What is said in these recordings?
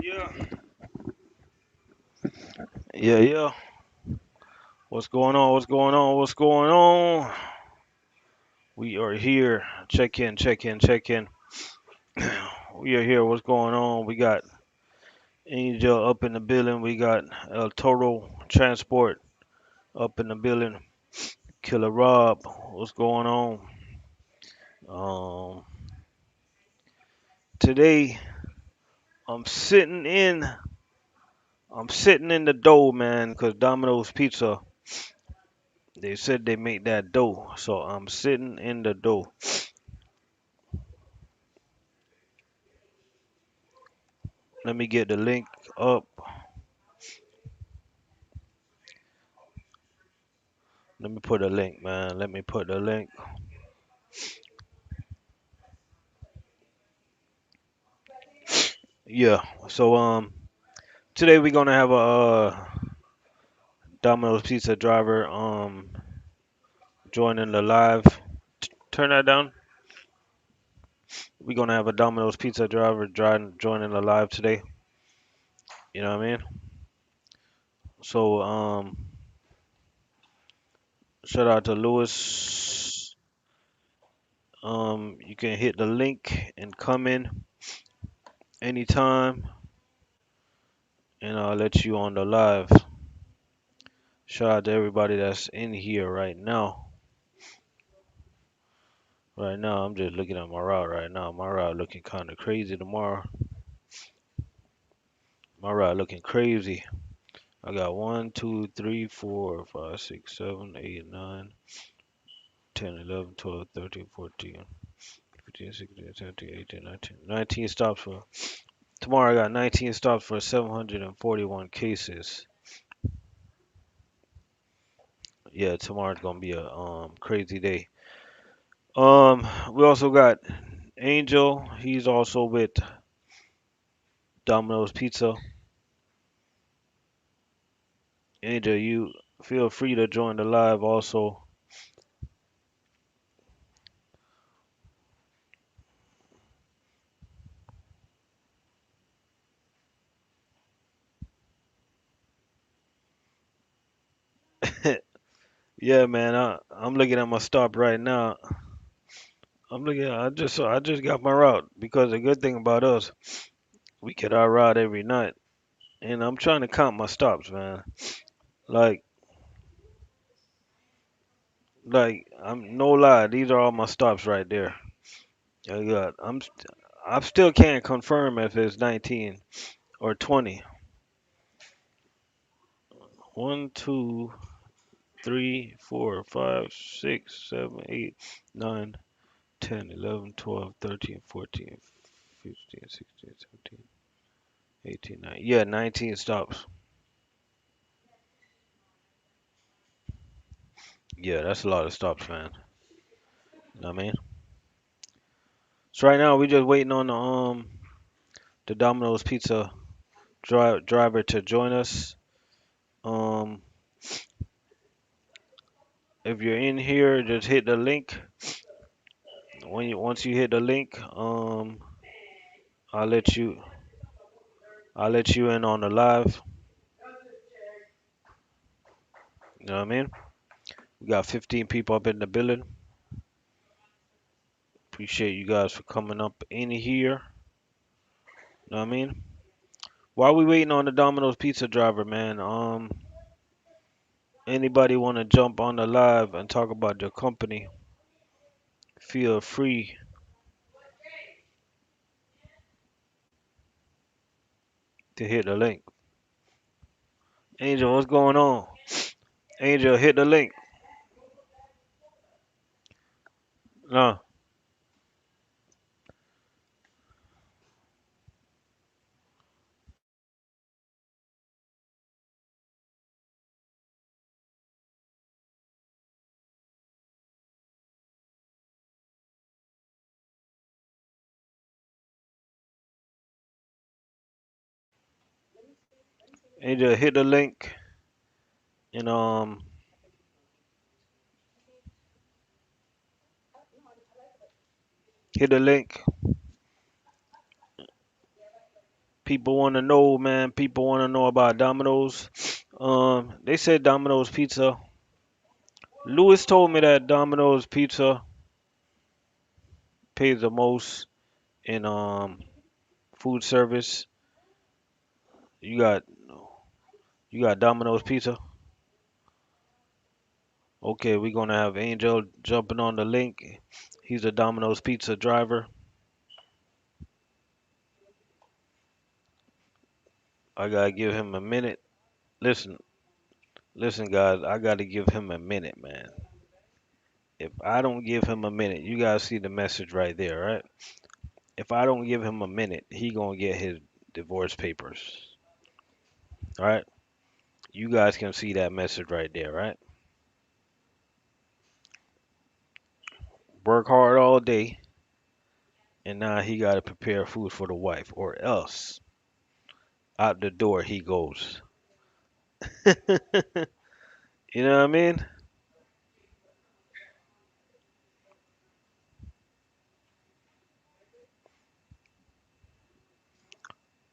Yeah. Yeah, yeah. What's going on? What's going on? What's going on? We are here. Check in, check in, check in. We are here. What's going on? We got Angel up in the building. We got Total Transport up in the building. Killer Rob. What's going on? Um, Today I'm sitting in. I'm sitting in the dough, man, because Domino's Pizza. They said they make that dough, so I'm sitting in the dough. Let me get the link up. Let me put a link, man. Let me put the link. Yeah. So today we're gonna have a Domino's pizza driver joining the live. Turn that down. We're gonna have a Domino's pizza driver joining the live today. You know what I mean? So shout out to Lewis. You can hit the link and come in anytime, and I'll let you on the live. Shout out to everybody that's in here right now. Right now, I'm just looking at my route right now. My route looking kind of crazy tomorrow. My route looking crazy. I got 1, 2, 3, 4, 5, 6, 7, 8, 9, 10, 11, 12, 13, 14, 15, 16, 17, 18, 19. 19 stops for tomorrow. I got 19 stops for 741 cases. Yeah, tomorrow's gonna be a crazy day. We also got Angel. He's also with Domino's Pizza. Angel, you feel free to join the live also. Yeah, man. I'm looking at my stop right now. I'm looking. I just got my route because the good thing about us, we get our route every night, and I'm trying to count my stops, man. Like I'm no lie. These are all my stops right there. I got. I still can't confirm if it's 19 or 20. 1, 2, 3, 4, 5, 6, 7, 8, 9, 10, 11, 12, 13, 14, 15, 16, 17. 18, 19. Yeah, 19 stops. Yeah, that's a lot of stops, man. You know what I mean? So right now we just waiting on the Domino's Pizza driver to join us. Um, if you're in here, just hit the link. Once you hit the link, I'll let you I'll let you in on the live. You know what I mean? We got 15 people up in the building. Appreciate you guys for coming up in here. You know what I mean? While we waiting on the Domino's Pizza driver, man, anybody want to jump on the live and talk about your company, feel free to hit the link. Angel, what's going on? Angel, hit the link. No. Angel, hit the link and hit the link People want to know, man. People want to know about Domino's. They said Domino's Pizza. Lewis told me that Domino's Pizza pays the most in food service. You got you got Domino's Pizza. Okay, we're gonna have Angel jumping on the link. He's a Domino's Pizza driver. I gotta give him a minute. Listen, listen, guys. I gotta give him a minute, man. If I don't give him a minute, you guys see the message right there, right? If I don't give him a minute, he gonna get his divorce papers, right? You guys can see that message right there, right? Work hard all day, and now he gotta prepare food for the wife, or else out the door he goes. You know what I mean?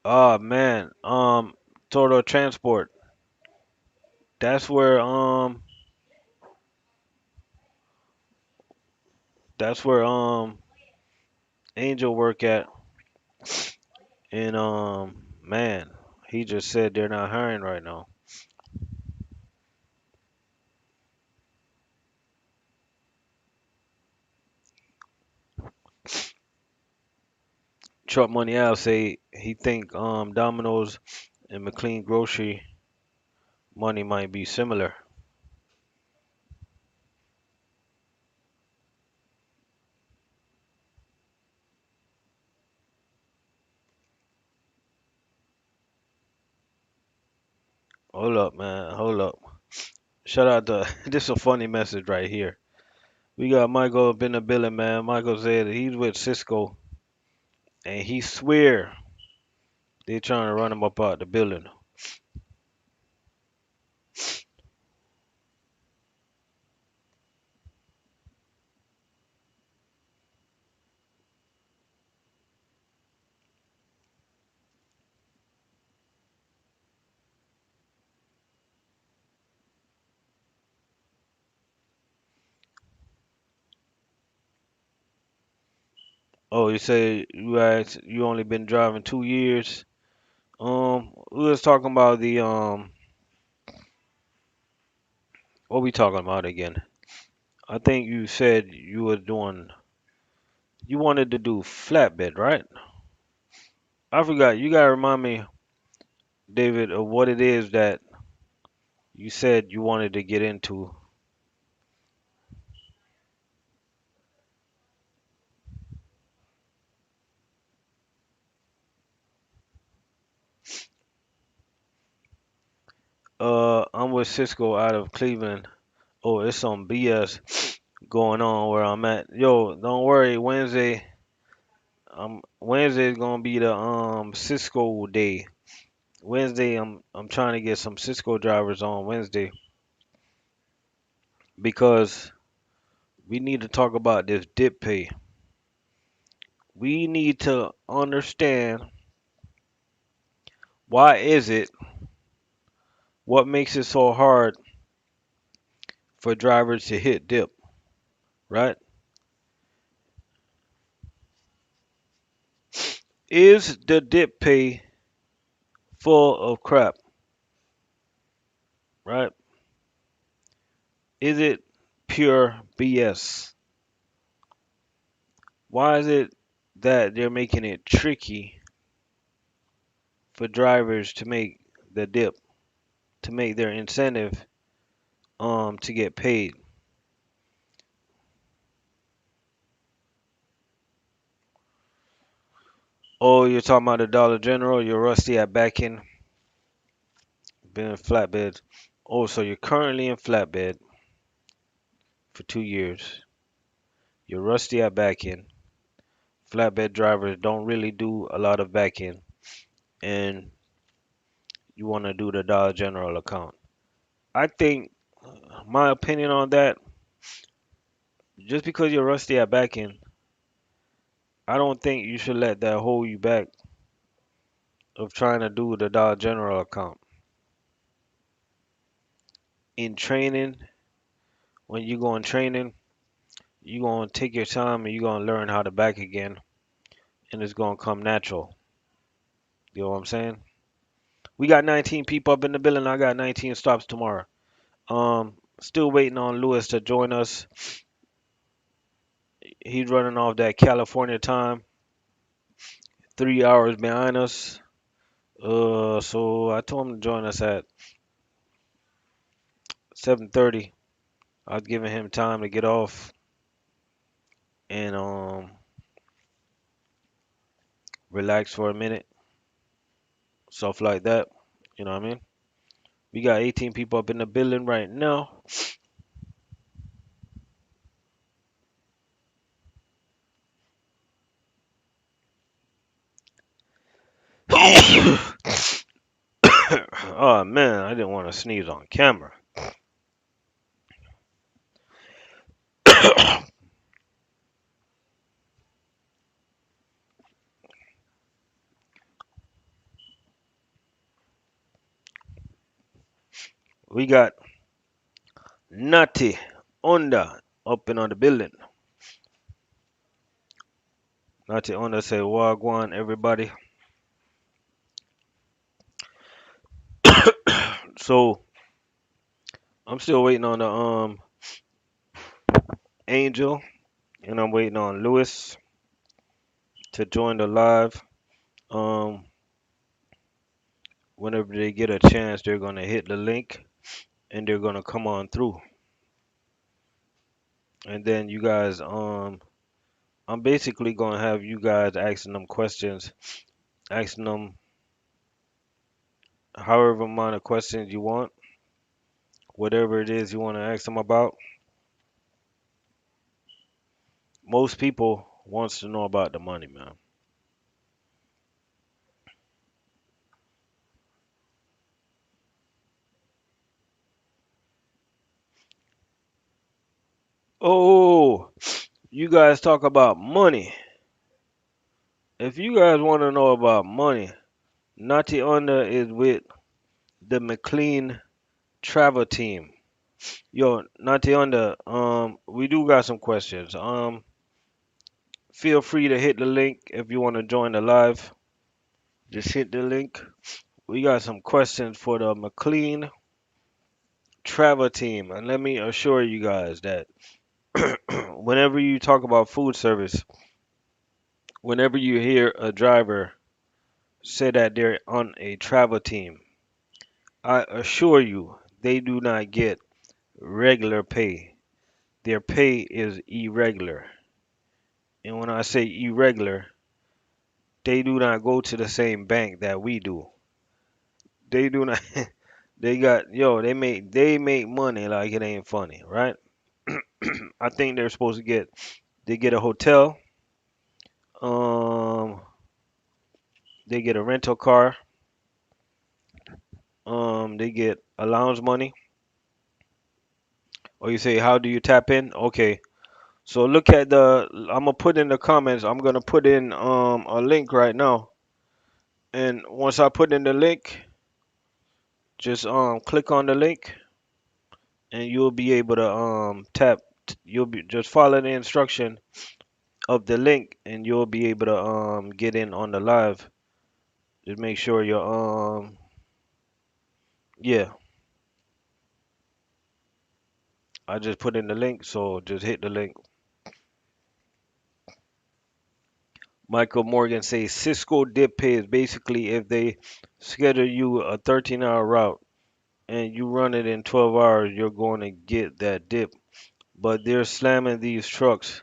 Oh man, Total Transport. That's where that's where Angel work at, and man, he just said they're not hiring right now. Truck Money Al say he think Domino's and McLean Grocery money might be similar. Hold up, man. Hold up. Shout out to this is a funny message right here. We got Michael up in the building, man. Michael said he's with Cisco and he swear they trying to run him up out the building. Oh, you say you guys you only been driving 2 years. We was talking about the what we talking about again? I think you said you were doing you wanted to do flatbed, right? I forgot. You gotta remind me, David, of what it is that you said you wanted to get into. I'm with Cisco out of Cleveland. Oh, it's some BS going on where I'm at. Yo, don't worry. Wednesday's gonna be the Cisco day. Wednesday, I'm trying to get some Cisco drivers on Wednesday because we need to talk about this dip pay. We need to understand why is it, what makes it so hard for drivers to hit dip, right? Is the dip pay full of crap, right? Is it pure BS? Why is it that they're making it tricky for drivers to make the dip, to make their incentive to get paid? Oh, you're talking about the Dollar General, you're rusty at backing, been in flatbeds. Oh, so you're currently in flatbed for 2 years. You're rusty at backing. Flatbed drivers don't really do a lot of backing, and you want to do the Dollar General account. I think my opinion on that, just because you're rusty at backing, I don't think you should let that hold you back of trying to do the Dollar General account. In training, when you go in training, you gonna take your time and you gonna learn how to back again, and it's gonna come natural. You know what I'm saying? We got 19 people up in the building. I got 19 stops tomorrow. Still waiting on Lewis to join us. He's running off that California time, 3 hours behind us. So I told him to join us at 7:30. I was giving him time to get off and relax for a minute, stuff like that. You know what I mean? We got 18 people up in the building right now. Oh man, I didn't want to sneeze on camera. We got Nutty Onda up in on the building. Nutty Onda say Wagwan everybody. So I'm still waiting on the Angel and I'm waiting on Lewis to join the live. Um Whenever they get a chance they're gonna hit the link and they're gonna come on through. And then you guys I'm basically gonna have you guys asking them questions, asking them however amount of questions you want, whatever it is you want to ask them about. Most people wants to know about the money, man. Oh, you guys talk about money. If you guys want to know about money, Nati Onda is with the McLean travel team. Yo, Nati Onda, we do got some questions. Feel free to hit the link if you want to join the live. Just hit the link. We got some questions for the McLean travel team, and let me assure you guys that whenever you talk about food service, whenever you hear a driver say that they're on a travel team, I assure you they do not get regular pay. Their pay is irregular. And when I say irregular, they do not go to the same bank that we do. They do not they got they make money like it ain't funny, right? I think they're supposed to get a hotel, um they get a rental car, they get allowance money. Or you say how do you tap in? Okay. So look at I'm gonna put in the comments. I'm gonna put in a link right now. And once I put in the link, just click on the link and you'll be able to you'll be just follow the instruction of the link and you'll be able to get in on the live. Just make sure you're yeah, I just put in the link, so just hit the link. Michael Morgan says Cisco dip pay is basically if they schedule you a 13-hour route and you run it in 12 hours, you're going to get that dip. But they're slamming these trucks.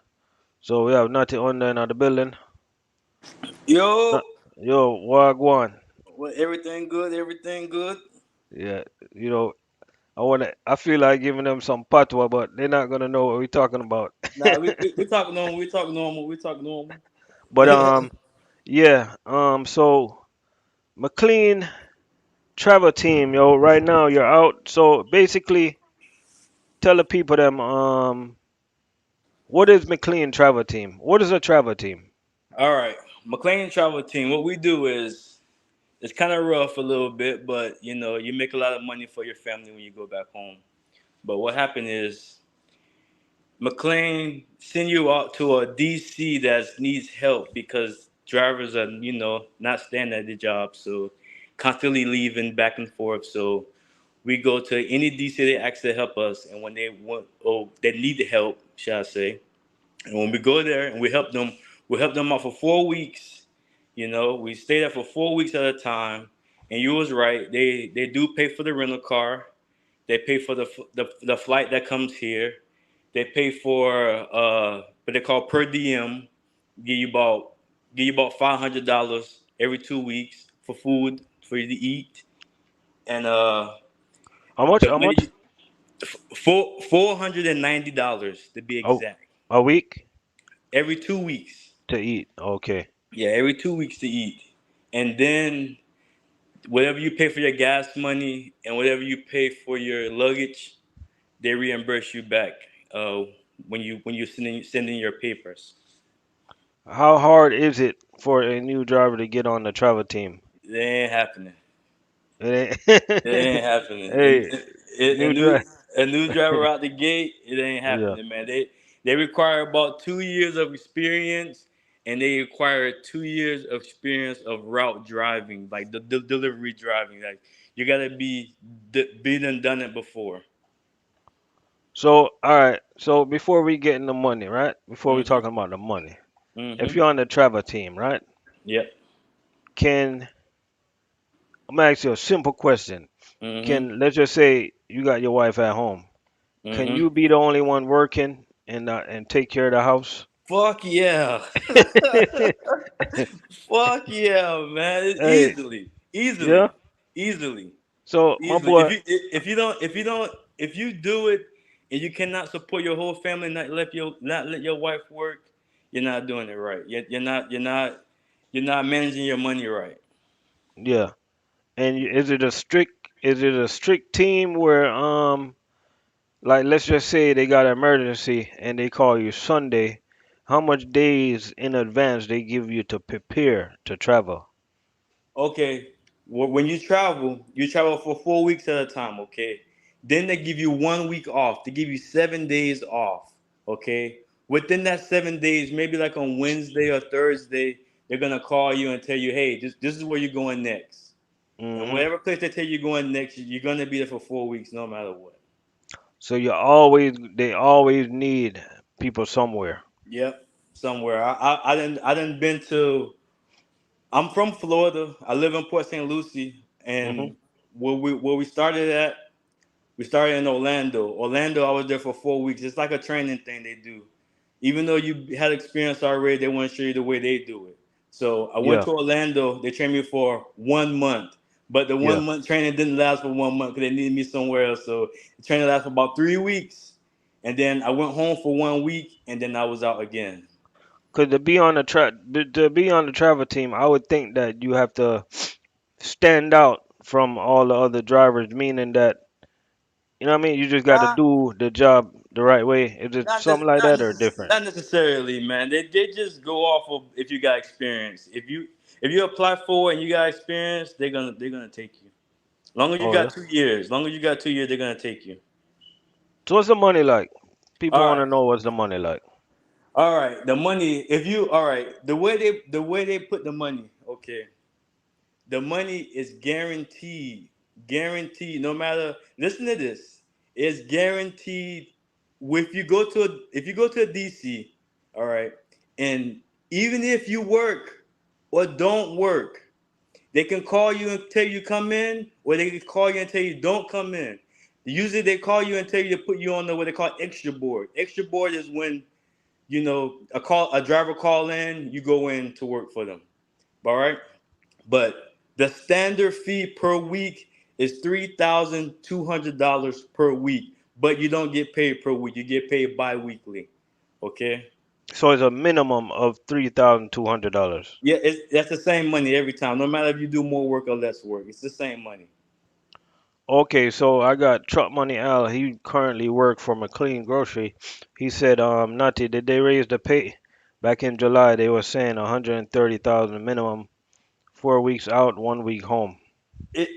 So we have nothing on there in the building. Yo, Uh, Yo, Wagwan. well, everything good, everything good. Yeah, you know, I feel like giving them some patwa, but they're not gonna know what we're talking about. Nah, we talk normal, we talk normal, we talk normal. But yeah, so McLean travel team, yo, right now you're out. So basically, tell the people them what is McLean travel team? What is a travel team? All right, McLean Travel Team. What we do is It's kind of rough a little bit, but you know, you make a lot of money for your family when you go back home. But what happened is McLane send you out to a DC that needs help because drivers are, you know, not staying at the job, so constantly leaving back and forth. So we go to any DC they ask to help us, and when they want, oh, they need the help, shall I say? And when we go there and we help them out for 4 weeks. You know, we stay there for 4 weeks at a time. And you was right. They do pay for the rental car. They pay for the flight that comes here. They pay for what they call per diem. Give you about $500 every 2 weeks for food for you to eat, and How much? the How much? money $490 to be Oh, exact. a week Every 2 weeks. to eat. Okay. Yeah, every 2 weeks to eat, and then whatever you pay for your gas money and whatever you pay for your luggage, they reimburse you back uh, when you sending your papers. How hard is it for a new driver to get on the travel team? It ain't happening. It It ain't. ain't happening. And Hey, a new new driver. driver out the gate, it ain't Yeah. happening, man. They require about 2 years of experience, and they require 2 years of experience of route driving, like the delivery driving. Like you gotta be done it before. So, all right. So before we get into money, right? Before we Mhm. talking about the money, if Mhm. you're on the travel team, right? Yep. Can I'm gonna ask you a simple question. Mhm. Can let's just say you got your wife at home. Can Mhm. you be the only one working and take care of the house? Fuck yeah. Fuck yeah, man. Hey, Easily, yeah. easily, easily. So my Easily. boy, If you do it and you cannot support your whole family, not let your wife work, you're not doing it right. You're not managing your money right. yeah. And is it a strict team where like let's just say they got an emergency and they call you Sunday, how much days in advance they give you to prepare to travel? Okay, when you travel for 4 weeks at a time. Okay, then they give you 1 week off. They give you 7 days off. Okay, within that 7 days, maybe like on Wednesday or Thursday, they're gonna call you and tell you, hey, this is where you're going next. And Hmm. whatever place they tell you going next, you're gonna be there for 4 weeks, no matter what. So they always need people somewhere. Yep, somewhere. I didn't been to. I'm from Florida. I live in Port St. Lucie, Hmm. and where we started at, we started in Orlando. Orlando, I was there for 4 weeks. It's like a training thing they do. Even though you had experience already, they want to show you the way they do it. So I went Yeah, to Orlando. They trained me for 1 month, but the yeah. 1 month training didn't last for 1 month because they needed me somewhere else. So the training lasted for about 3 weeks, and then I went home for 1 week, and then I was out again. Cause to be on the travel team, I would think that you have to stand out from all the other drivers, meaning that you know what I mean. You just got to Ah, do the job the right way. Is it not something just, like that or different? not necessarily, man. They just go off of if you got experience. If you apply for it and you got experience, they're gonna take you. Long as you Oh yeah. got 2 years, long as you got 2 years, they're gonna take you. So what's the money like? People All want right, to know what's the money like. all right. The money, if you all right, the way they put the money, okay. The money is guaranteed, guaranteed. No matter, listen to this, it's guaranteed. If you go to a DC, all right, and even if you work or don't work, they can call you and tell you come in, or they can call you and tell you don't come in. Usually they call you and tell you to put you on the what they call extra board. Extra board is when a driver call in, you go in to work for them. All right, but the standard fee per week is $3,200 per week, but you don't get paid per week. You get paid bi-weekly. Okay. So it's a minimum of $3,200. Yeah, that's the same money every time. No matter if you do more work or less work, it's the same money. Okay, so I got Truck Money Al. He currently work for McLean Grocery. He said, Nati, did they raise the pay? Back in July, they were saying 130,000 minimum 4 weeks out, 1 week home. It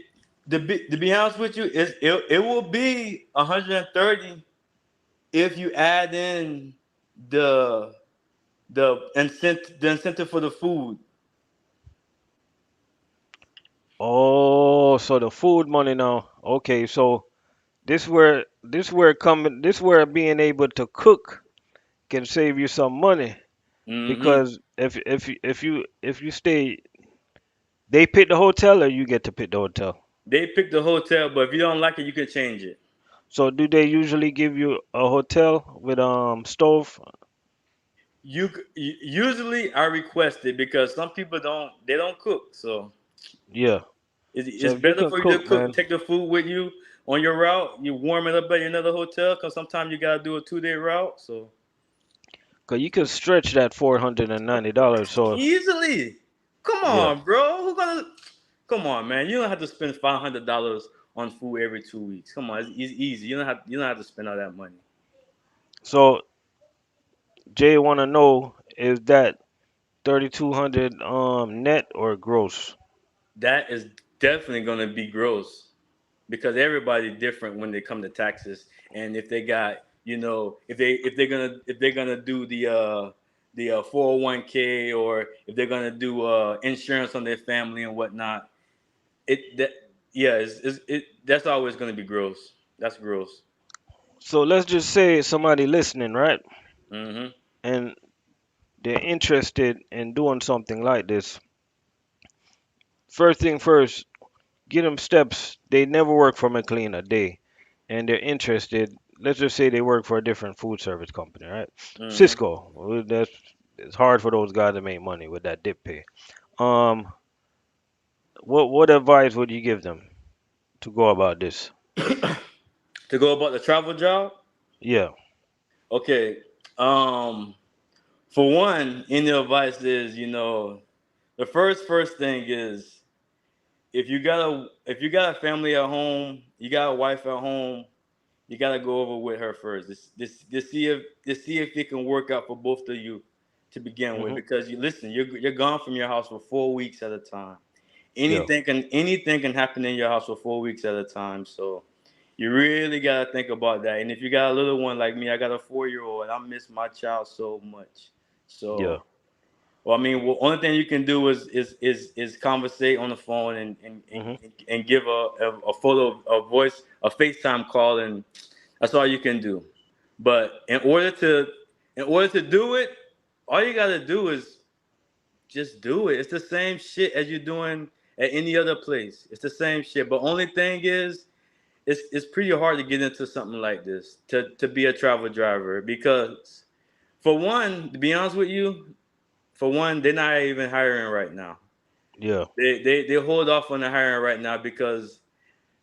to be honest with you, it will be 130 if you add in the the incentive for the food. Oh, so the food money now. Okay, so this where being able to cook can save you some money Hmm. because if you stay, they pick the hotel or you get to pick the hotel. They pick the hotel, but if you don't like it, you can change it. So do they usually give you a hotel with stove? Usually I request it because some people don't cook, so Yeah. So it's if you better can for you to cook, cook. man, Take the food with you on your route. You warm it up at another hotel because sometimes you gotta do a 2 day route. So cause you can stretch that $490. So easily, come yeah. on, bro. Who gonna? Come on, man. You don't have to spend $500 on food every 2 weeks. Come on, it's easy. You don't have to spend all that money. So Jay wanna know, is that 3,200 net or gross? That is definitely gonna be gross because everybody's different when they come to taxes, and if they got if they're gonna do the 401k, or if they're gonna do insurance on their family and whatnot. It that Yeah, that's always gonna be gross. That's gross. So let's just say somebody listening, right? Hmm. And they're interested in doing something like this. First thing first, get them steps. They never work for McLean a day, and they're interested. Let's just say they work for a different food service company, right? Hmm. Cisco. Well, that's it's hard for those guys to make money with that dip pay. Um, what advice would you give them to go about this? To go about the travel job. Yeah. Okay. Um. For one, any advice is, the first thing is, if you got a family at home, you got a wife at home, you got to go over with her first. To see if it can work out for both of you to begin with. Mhm. Because you listen, you're gone from your house for 4 weeks at a time. Yeah. Anything can happen in your house for 4 weeks at a time. So you really gotta think about that. And if you got a little one like me, I got a 4 year old, and I miss my child so much. Yeah. So, well, I mean, well, only thing you can do is conversate on the phone, Mhm. and give a photo, a voice, a FaceTime call, and that's all you can do. But in order to do it, all you gotta do is just do it. It's the same shit as you're doing at any other place. It's the same shit. But only thing is, it's pretty hard to get into something like this, to be a travel driver, because for one, to be honest with you, for one, they're not even hiring right now. Yeah. They hold off on the hiring right now because,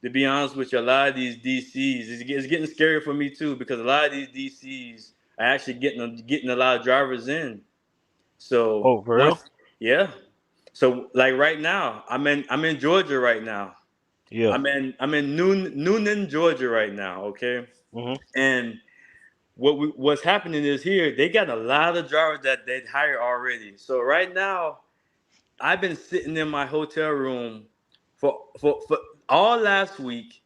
to be honest with you, a lot of these DCs, it's getting scary for me too, because a lot of these DCs are actually getting a lot of drivers in. So Oh, for real? once, yeah. So like right now, I'm in Georgia right now. Yeah. I'm in Noonan, Georgia right now. Okay, Mhm. and what's happening is, here they got a lot of drivers that they hire already. So right now, I've been sitting in my hotel room for all last week,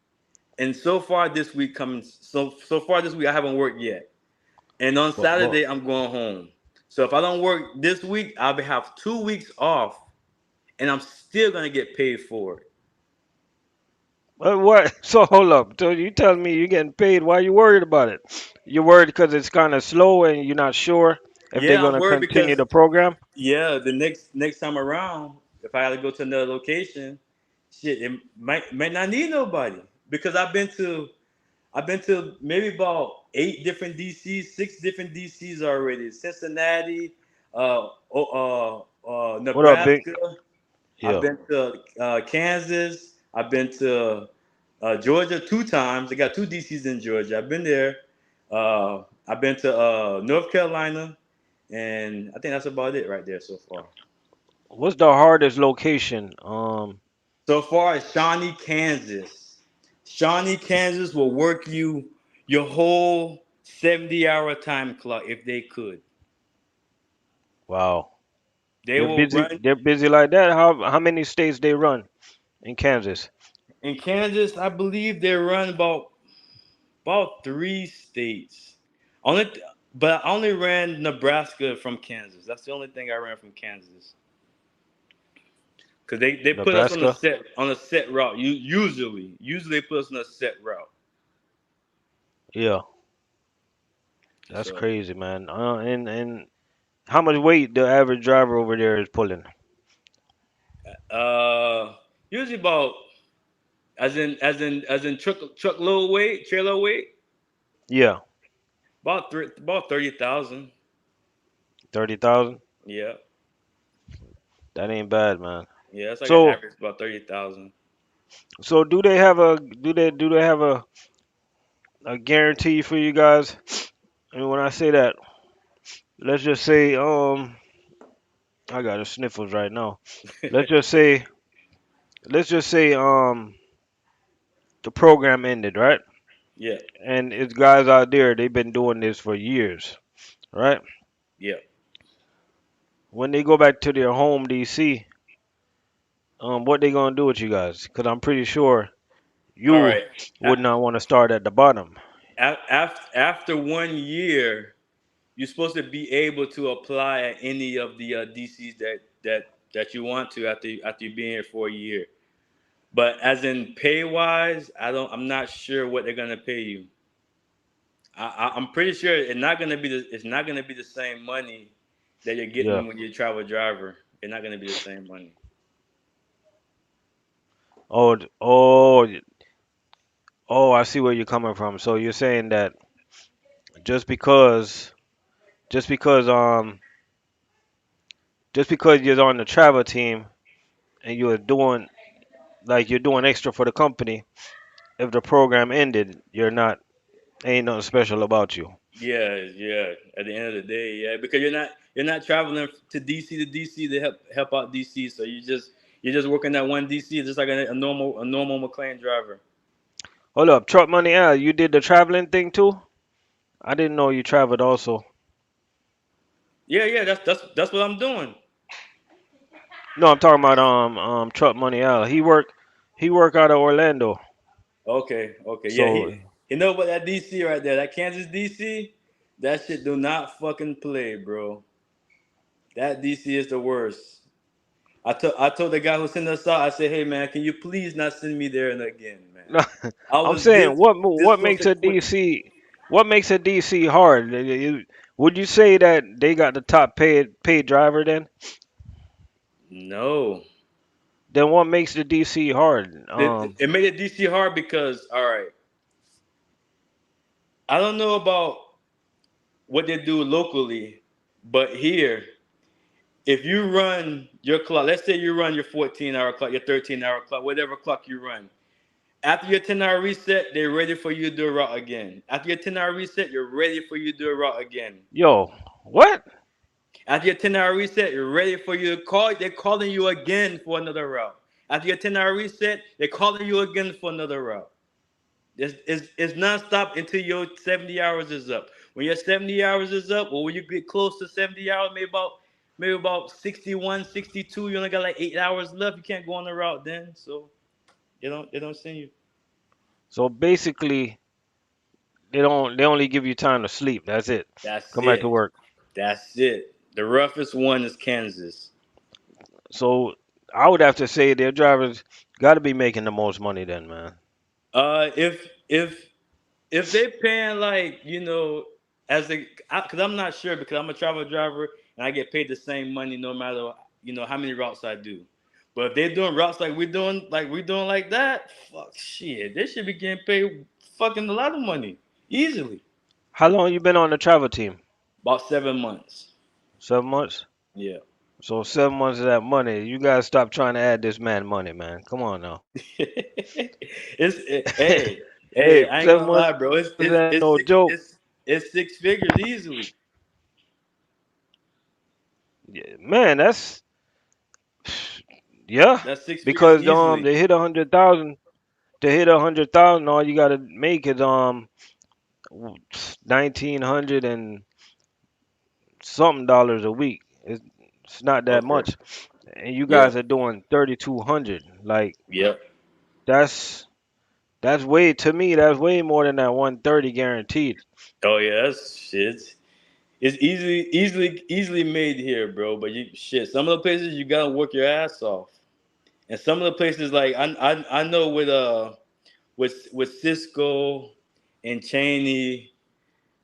and so far this week coming. So far this week I haven't worked yet, and on But Saturday I'm going home. So if I don't work this week, have 2 weeks off, and I'm still gonna get paid for it. what? So hold up. So you tell me you're getting paid? Why you worried about it? You're worried because it's kind of slow and you're not sure if they're Yeah, I'm gonna worried continue because, the program. yeah, the next time around, if I had to go to another location, shit, it might not need nobody, because I've been to maybe about 8 different DCs, 6 different DCs already. Cincinnati, What up, big? Nebraska. I've Yeah. been to Kansas. I've been to Georgia 2 times. They got 2 DCs in Georgia. I've been there. I've been to North Carolina, and I think that's about it right there so far. What's the hardest location? So far as Shawnee, Kansas. Shawnee, Kansas will work you your whole 70-hour time clock if they could. Wow. They will run They're busy like that. How many states they run in Kansas? in Kansas. I believe they run about 3 states. Only, but I only ran Nebraska from Kansas. That's the only thing I ran from Kansas. Cause they put us Nebraska? on a set route. Usually they put us on a set route. Yeah, that's So crazy, man. And how much weight the average driver over there is pulling? uh, usually about as in truckload weight, trailer weight, Yeah, about 30,000. 30,000. Yeah, That ain't bad, man. yeah, that's like an So average about 30,000. so do they have a guarantee for you guys? And when I say that, let's just say I got the sniffles right now. Let's just say let's just say the program ended, right? Yeah, And it's guys out there, they've been doing this for years, right? yeah. When they go back to their home DC, what they gonna do with you guys? Because I'm pretty sure All you right. would not want to start at the bottom. After 1 year, you're supposed to be able to apply at any of the DCs that you want to after you being here for a year. But as in pay wise, I'm not sure what they're gonna pay you. I'm pretty sure it's not gonna be the same money that you're Yeah. getting when you're a travel driver. It's not gonna be the same money. Oh, oh, I see where you're coming from. So you're saying that just because, just because, um, just because you're on the travel team and you're doing you're doing extra for the company, if the program ended, you're not ain't nothing special about you. Yeah, yeah. At the end of the day, yeah, because you're not traveling to DC to help out DC. So you're just working at one DC, just like a normal McLane driver. Hold up, truck money Al, you did the traveling thing too? I didn't know you traveled also. Yeah, yeah. That's what I'm doing. No, I'm talking about truck money Al. He work out of Orlando. Okay, okay. Yeah, So he know about that DC right there, that Kansas DC. That shit do not fucking play, bro. That DC is the worst. I told the guy who sent us out. I said, hey man, can you please not send me there and again, man. no, I I'm was saying this what close makes to a quitting. DC what makes a DC hard? Would you say that they got the top paid driver then? No, Then what makes the DC hard? it made it DC hard because all right, I don't know about what they do locally, but here, if you run your clock, let's say you run your 14-hour clock, your 13-hour clock, whatever clock you run. After your 10-hour reset, they're ready for you to do a route again. After your 10-hour reset, you're ready for you to do a route again. Yo, what? After your 10-hour reset, you're ready for you to call. They're calling you again for another route. After your 10-hour reset, they're calling you again for another route. It's nonstop until your 70 hours is up. When your 70 hours is up, or when you get close to 70 hours, maybe about 61, 62, you only got like 8 hours left. You can't go on the route then. So they don't send you. So basically, they only give you time to sleep. That's it. That's Come back to it. work. That's it. The roughest one is Kansas. So I would have to say their drivers got to be making the most money then, man. If they paying like as a because I'm not sure because I'm a travel driver and I get paid the same money no matter how many routes I do. But if they're doing routes like we're doing like that, fuck shit, they should be getting paid fucking a lot of money easily. How long you been on the travel team? About 7 months. 7 months. Yeah. So 7 months of that money, you gotta stop trying to add this man money, man. Come on now. Hey, Hey, I ain't seven gonna months lie, bro. It's is it's that it's no six joke. it's 6 figures easily. Yeah, man, that's yeah. That's 6 figures Because easily. they hit 100,000. To hit 100,000, all you gotta make is 1,900 and something dollars a week. It's not that Okay. much, and you Yeah. guys are doing 3,200. Like Yep. that's that's way to me. That's way more than that 130 guaranteed. Oh yeah, that's shit. It's easily made here, bro. But you shit. Some of the places you gotta work your ass off, and some of the places like I know with Cisco and Cheney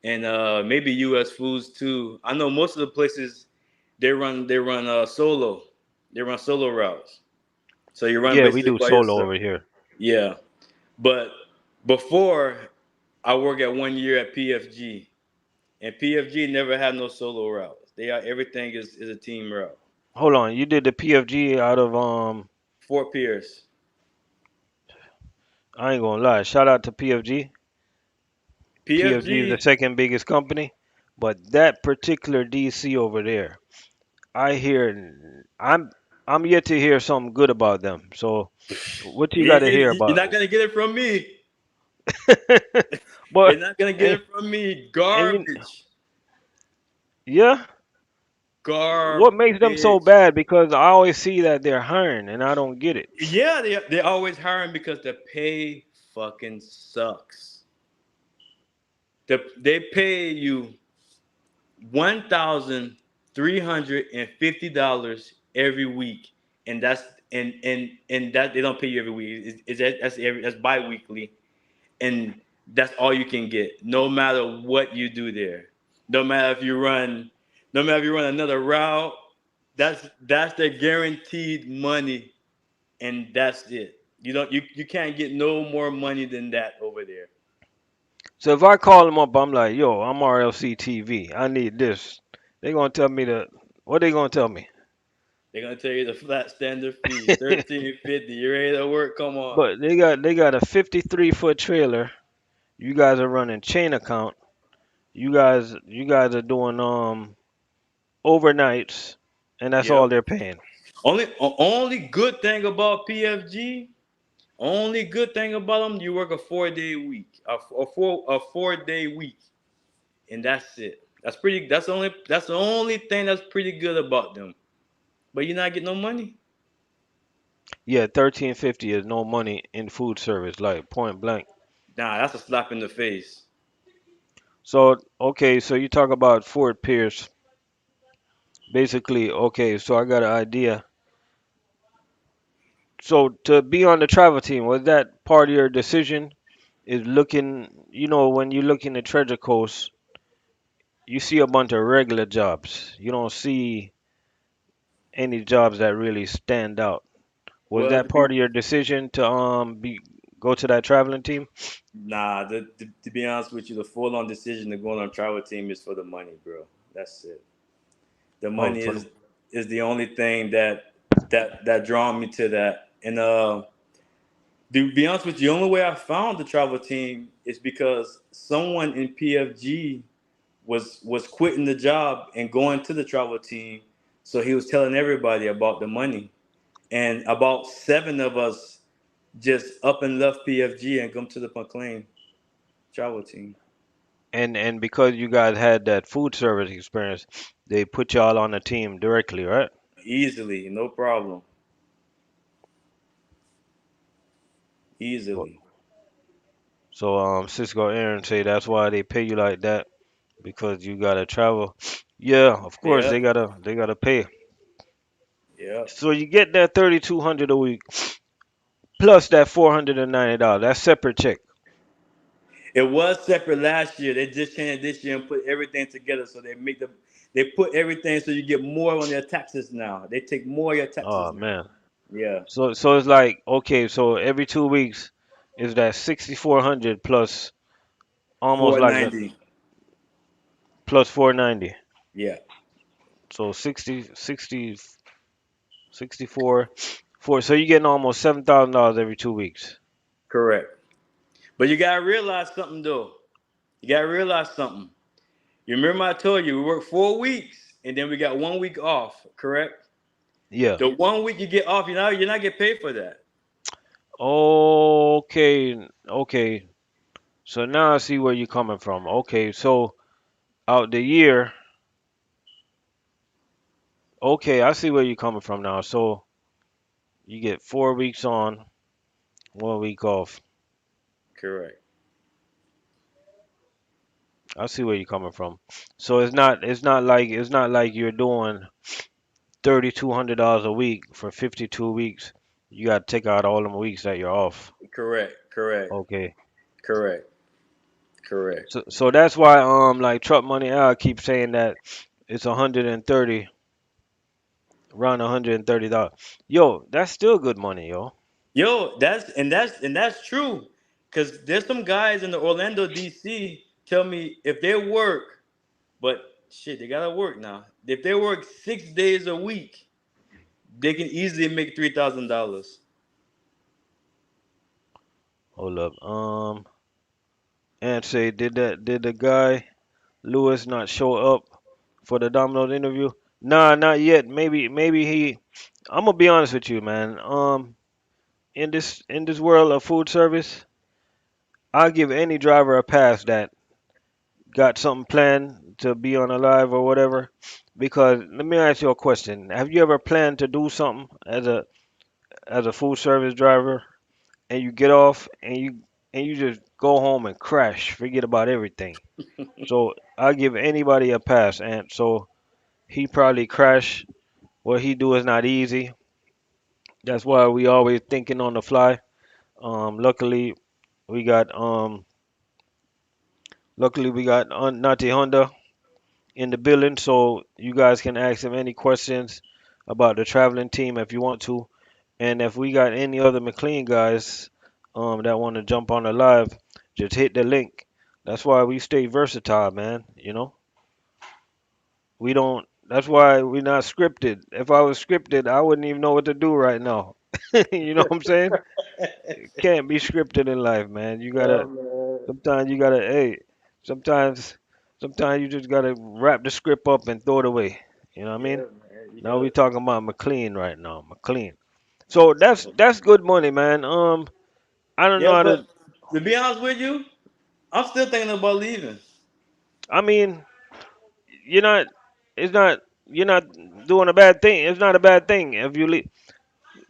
and maybe U.S. Foods too. I know most of the places they run solo. They run solo routes. So you run Yeah, we basically do by solo yourself. over here. Yeah. But before I worked at 1 year at PFG, and PFG never had no solo routes. They are everything is a team route. Hold on, you did the PFG out of Fort Pierce. I ain't gonna lie. Shout out to PFG. PFG is the PFG. second biggest company, but that particular DC over there, I hear I'm yet to hear something good about them. So what you got to hear You're about? not gonna get it from me. But You're not gonna get and, it from me. and you, Garbage. yeah, what makes them so Garbage. bad? Because I always see that they're hiring, and I don't get it. Yeah, they always hiring because the pay fucking sucks. They pay you $1,350 every week, and that they don't pay you every week. That's biweekly, and that's all you can get. No matter what you do there, no matter if you run, no matter if you run another route, that's the guaranteed money, and that's it. You can't get no more money than that over there. So if I call them up, I'm like, "Yo, I'm RLC TV. I need this." They gonna tell me the what they gonna tell me? They're gonna tell you the flat standard fee, 1350. You ready to work? Come on. But they got a 53-foot trailer. You guys are running chain account. You guys are doing overnights, and that's all Yep. they're paying. Only good thing about PFG, only good thing about them, you work a 4 day week, a 4 day week, and that's it. That's pretty. That's the only thing that's pretty good about them. But you're not getting no money. Yeah, 1350 is no money in food service, like point blank. Nah, that's a slap in the face. So okay, so you talk about Fort Pierce. Basically, okay, so I got an idea. So to be on the travel team, was that part of your decision? Is looking, when you look in the Treasure Coast, you see a bunch of regular jobs. You don't see any jobs that really stand out. Was Well, that part of your decision to be go to that traveling team? nah. To be honest with you, the full on decision to go on a travel team is for the money, bro. That's it. The Oh, money for is the only thing that drawn me to that. And to be honest with you, the only way I found the travel team is because someone in PFG was quitting the job and going to the travel team. So he was telling everybody about the money. And about seven of us just up and left PFG and come to the McLean travel team. and because you guys had that food service experience, they put y'all on the team directly, right? Easily, no problem. So, Easily. so Cisco Aaron say that's why they pay you like that because you gotta travel. Yeah, of course Yeah, they gotta pay. yeah. So you get that 3,200 a week plus that $490. That's separate check. It was separate last year. They just changed it this year and put everything together. So they put everything so you get more on their taxes now. They take more of your taxes Oh now. man. Yeah, So it's like okay, so every 2 weeks is that 6,400 plus almost four like a ninety. plus 490. Yeah, So 64 four. So you're getting almost $7,000 every 2 weeks. correct. But you gotta realize something though. You gotta realize something. You remember I told you we worked 4 weeks and then we got 1 week off. Correct. Yeah. The 1 week you get off, you're not get paid for that. Okay. Okay. So now I see where you're coming from. Okay. So out the year, Okay, I see where you're coming from now. So you get 4 weeks on, 1 week off. Correct. I see where you're coming from. So it's not like you're doing $3,200 a week for 52 weeks. You got to take out all them weeks that you're off. Correct. Correct. Okay. Correct. Correct. So that's why like Truck Money Al keeps saying that it's 130, around $130. Yo, that's still good money, yo. Yo, that's true. Cause there's some guys in the Orlando, DC, tell me if they work, but shit, they gotta work now. If they work 6 days a week, they can easily make $3,000. Hold up. And say, did the guy Lewis not show up for the Domino's interview? Nah, not yet. Maybe he. I'm gonna be honest with you, man. In this world of food service, I'll give any driver a pass that got something planned to be on a live or whatever. Because let me ask you a question: have you ever planned to do something as a food service driver, and you get off and you just go home and crash, forget about everything? So I'll give anybody a pass, and so he probably crashed. What he do is not easy. That's why we always thinking on the fly. Luckily we got Nati Honda in the building, so you guys can ask him any questions about the traveling team if you want to. And if we got any other McLean guys that want to jump on the live, just hit the link. That's why we stay versatile, man. We don't. That's why we're not scripted. If I was scripted, I wouldn't even know what to do right now. You know what I'm saying? Can't be scripted in life, man. You Yeah, gotta. man. Sometimes you gotta. Hey, sometimes, sometimes you just gotta wrap the script up and throw it away. You know what I Yeah, mean? man. You Now gotta. we talking about McLean right now. McLean. So that's good money, man. I don't know Yeah, how but to. to be honest with you, I'm still thinking about leaving. I mean, you're not. It's not. You're not doing a bad thing. It's not a bad thing if you leave.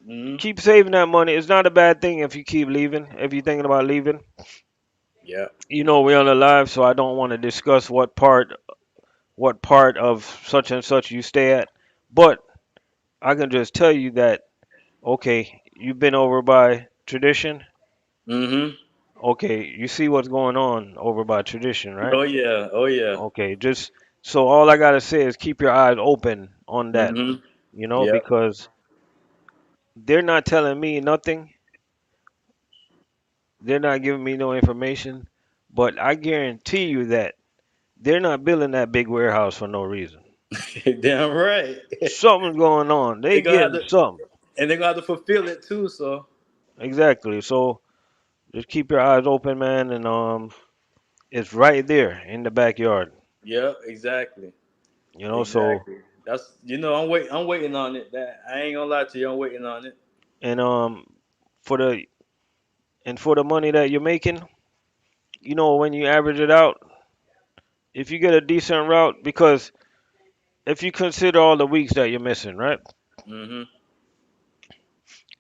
Hmm. Keep saving that money. It's not a bad thing if you keep leaving. If you're thinking about leaving, Yeah. we're on the live, so I don't want to discuss what part of such and such you stay at. But I can just tell you that okay, you've been over by tradition. Hmm. Okay, you see what's going on over by tradition, right? Oh yeah. Oh yeah. Okay, just so all I gotta say is keep your eyes open on that, Hmm. Yep. because they're not telling me nothing. They're not giving me no information, but I guarantee you that they're not building that big warehouse for no reason. Damn right. Something's going on. They They gonna have getting to, something. and they're gonna have to fulfill it too. So. Exactly. So just keep your eyes open, man, and it's right there in the backyard. Yep. Exactly. So Exactly. That's I'm waiting. I'm waiting on it. That I ain't gonna lie to you. I'm waiting on it. and for the for the money that you're making, when you average it out, if you get a decent route, because if you consider all the weeks that you're missing, right? Hmm.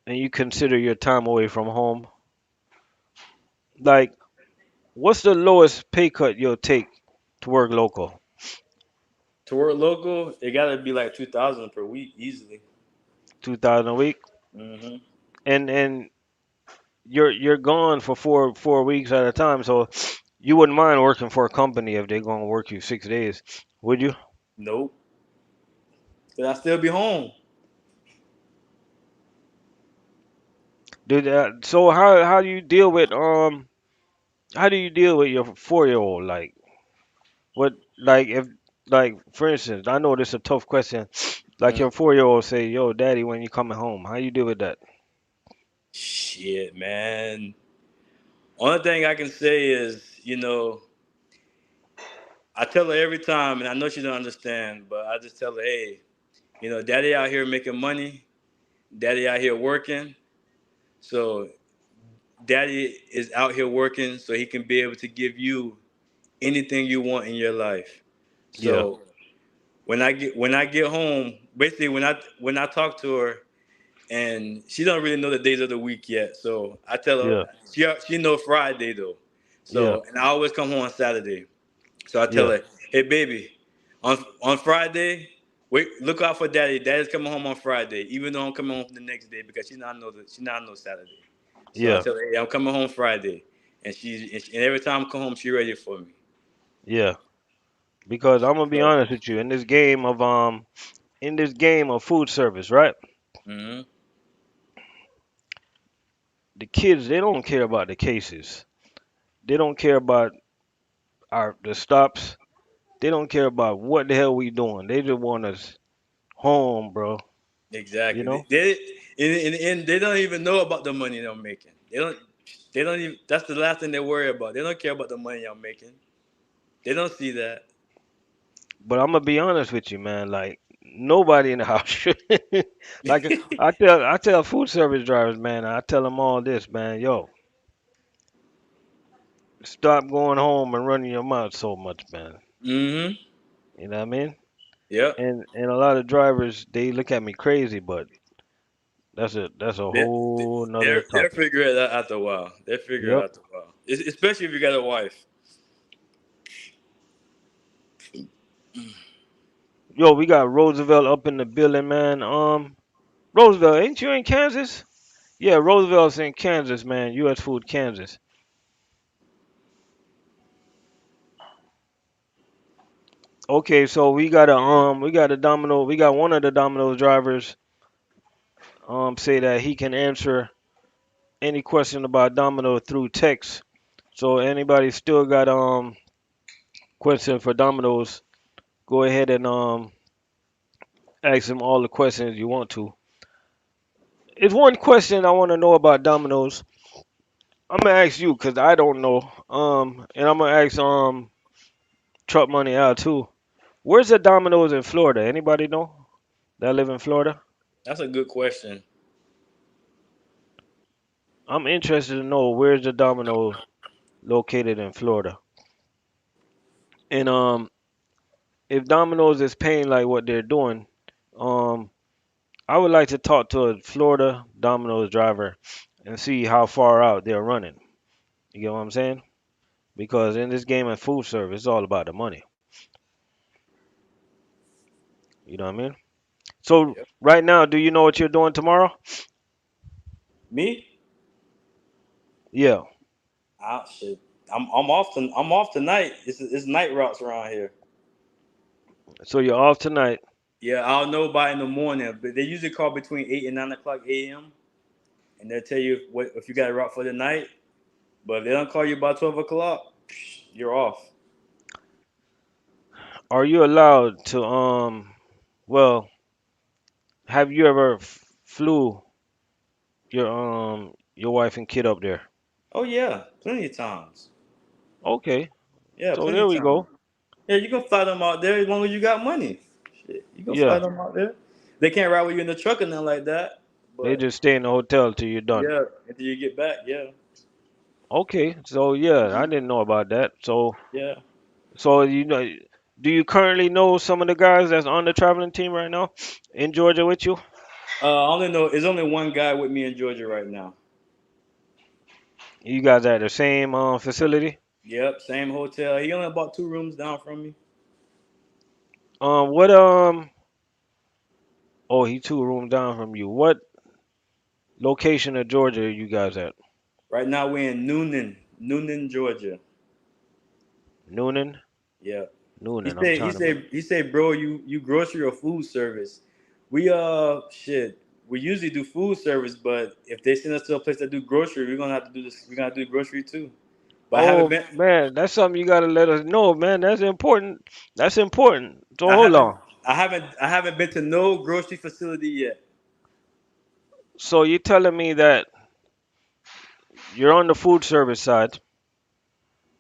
And you consider your time away from home, like what's the lowest pay cut you'll take to work local? To work local, it gotta be like 2,000 per week easily. 2,000 a week, Hmm. and you're gone for four weeks at a time, so you wouldn't mind working for a company if they're gonna work you 6 days, would you? Nope. Cause I still be home. So how do you deal with your 4-year-old? Like what? Like if like for instance, I know this is a tough question. Like Mm. your 4-year-old say, "Yo, daddy, when you coming home?" How you deal with that? Shit, man. Only thing I can say is, I tell her every time, and I know she don't understand, but I just tell her, hey, daddy out here making money, daddy out here working, so daddy is out here working so he can be able to give you anything you want in your life. Yeah, So when I get home, basically when I talk to her, and she don't really know the days of the week yet. So I tell her Yeah, she know Friday though. yeah, So and I always come home on Saturday. So I tell yeah, her, hey baby, on Friday, wait, look out for daddy. Daddy's coming home on Friday, even though I'm coming home the next day because she not know Saturday. So I yeah, tell her, hey, I'm coming home Friday, and every time I come home, she ready for me. yeah. Because I'm gonna be So, honest with you, in this game of food service, right? hmm The kids they don't care about the cases. They don't care about our the stops. They don't care about what the hell we doing. They just want us home, bro. You exactly. know. And they don't even know about the money they're making. They don't even. That's the last thing they worry about. They don't care about the money you're making. They don't see that. But I'm gonna be honest with you, man. Like nobody in the house should. Like I tell food service drivers, man. I tell them all this, man. Yo, stop going home and running your mouth so much, man. Mm-hmm. You know what I mean? Yep. And a lot of drivers they look at me crazy, but that's a They, whole they'll nother they'll topic. figure it out after a while. They'll figure it Yep. out after a while. Especially if you got a wife. Yo, we got Roosevelt up in the building, man. Roosevelt, ain't you in Kansas? Yeah, Roosevelt's in Kansas, man. U.S. Food, Kansas. Okay, so we got a Domino, we got one of the Domino's drivers say that he can answer any question about Domino through text. So anybody still got question for Domino's, go ahead and ask him all the questions you want to. It's one question I want to know about Domino's. I'm gonna ask you because I don't know. And I'm gonna ask Truck Money out too. Where's the Domino's in Florida? Anybody know that live in Florida? That's a good question. I'm interested to know where's the Domino located in Florida. And if Domino's is paying like what they're doing, um, I would like to talk to a Florida Domino's driver and see how far out they're running. You get what I'm saying? Because in this game of food service, it's all about the money. You know what I mean? So Yep. right now, do you know what you're doing tomorrow? Me? Yeah. Ah, shit. I'm off tonight. It's night routes around here. So you're off tonight. Yeah, I'll know by in the morning, but they usually call between 8 and 9 o'clock a.m. and they'll tell you what if you got a route for the night. But if they don't call you by 12 o'clock, you're off. Are you allowed to well, have you ever flew your wife and kid up there? Oh yeah, plenty of times. Okay. Yeah, So plenty there of we times. go. Yeah, you can fly them out there as long as you got money. Shit, you can fly Yeah. them out there. They can't ride with you in the truck or nothing like that. They But just stay in the hotel till you're done. yeah, until you get back, yeah. Okay. So yeah, I Mhm. didn't know about that. Yeah. So you know, do you currently know some of the guys that's on the traveling team right now in Georgia with you? I only know there's only one guy with me in Georgia right now. You guys at the same facility? Yep, same hotel. He only bought 2 rooms down from me. What Oh, he 2 rooms down from you. What location of Georgia are you guys at? Right now we're in Noonan, Georgia. Noonan? Yeah. He Noonan. I'm said he trying to. said he said, bro, you grocery or food service. We shit. We usually do food service, but if they send us to a place that do grocery, we're gonna have to do this. We're gonna do grocery too. But I haven't Oh been. man, that's something you gotta let us know, man. That's important. That's important. So I hold haven't. on. I haven't been to no grocery facility yet. So you're telling me that you're on the food service side,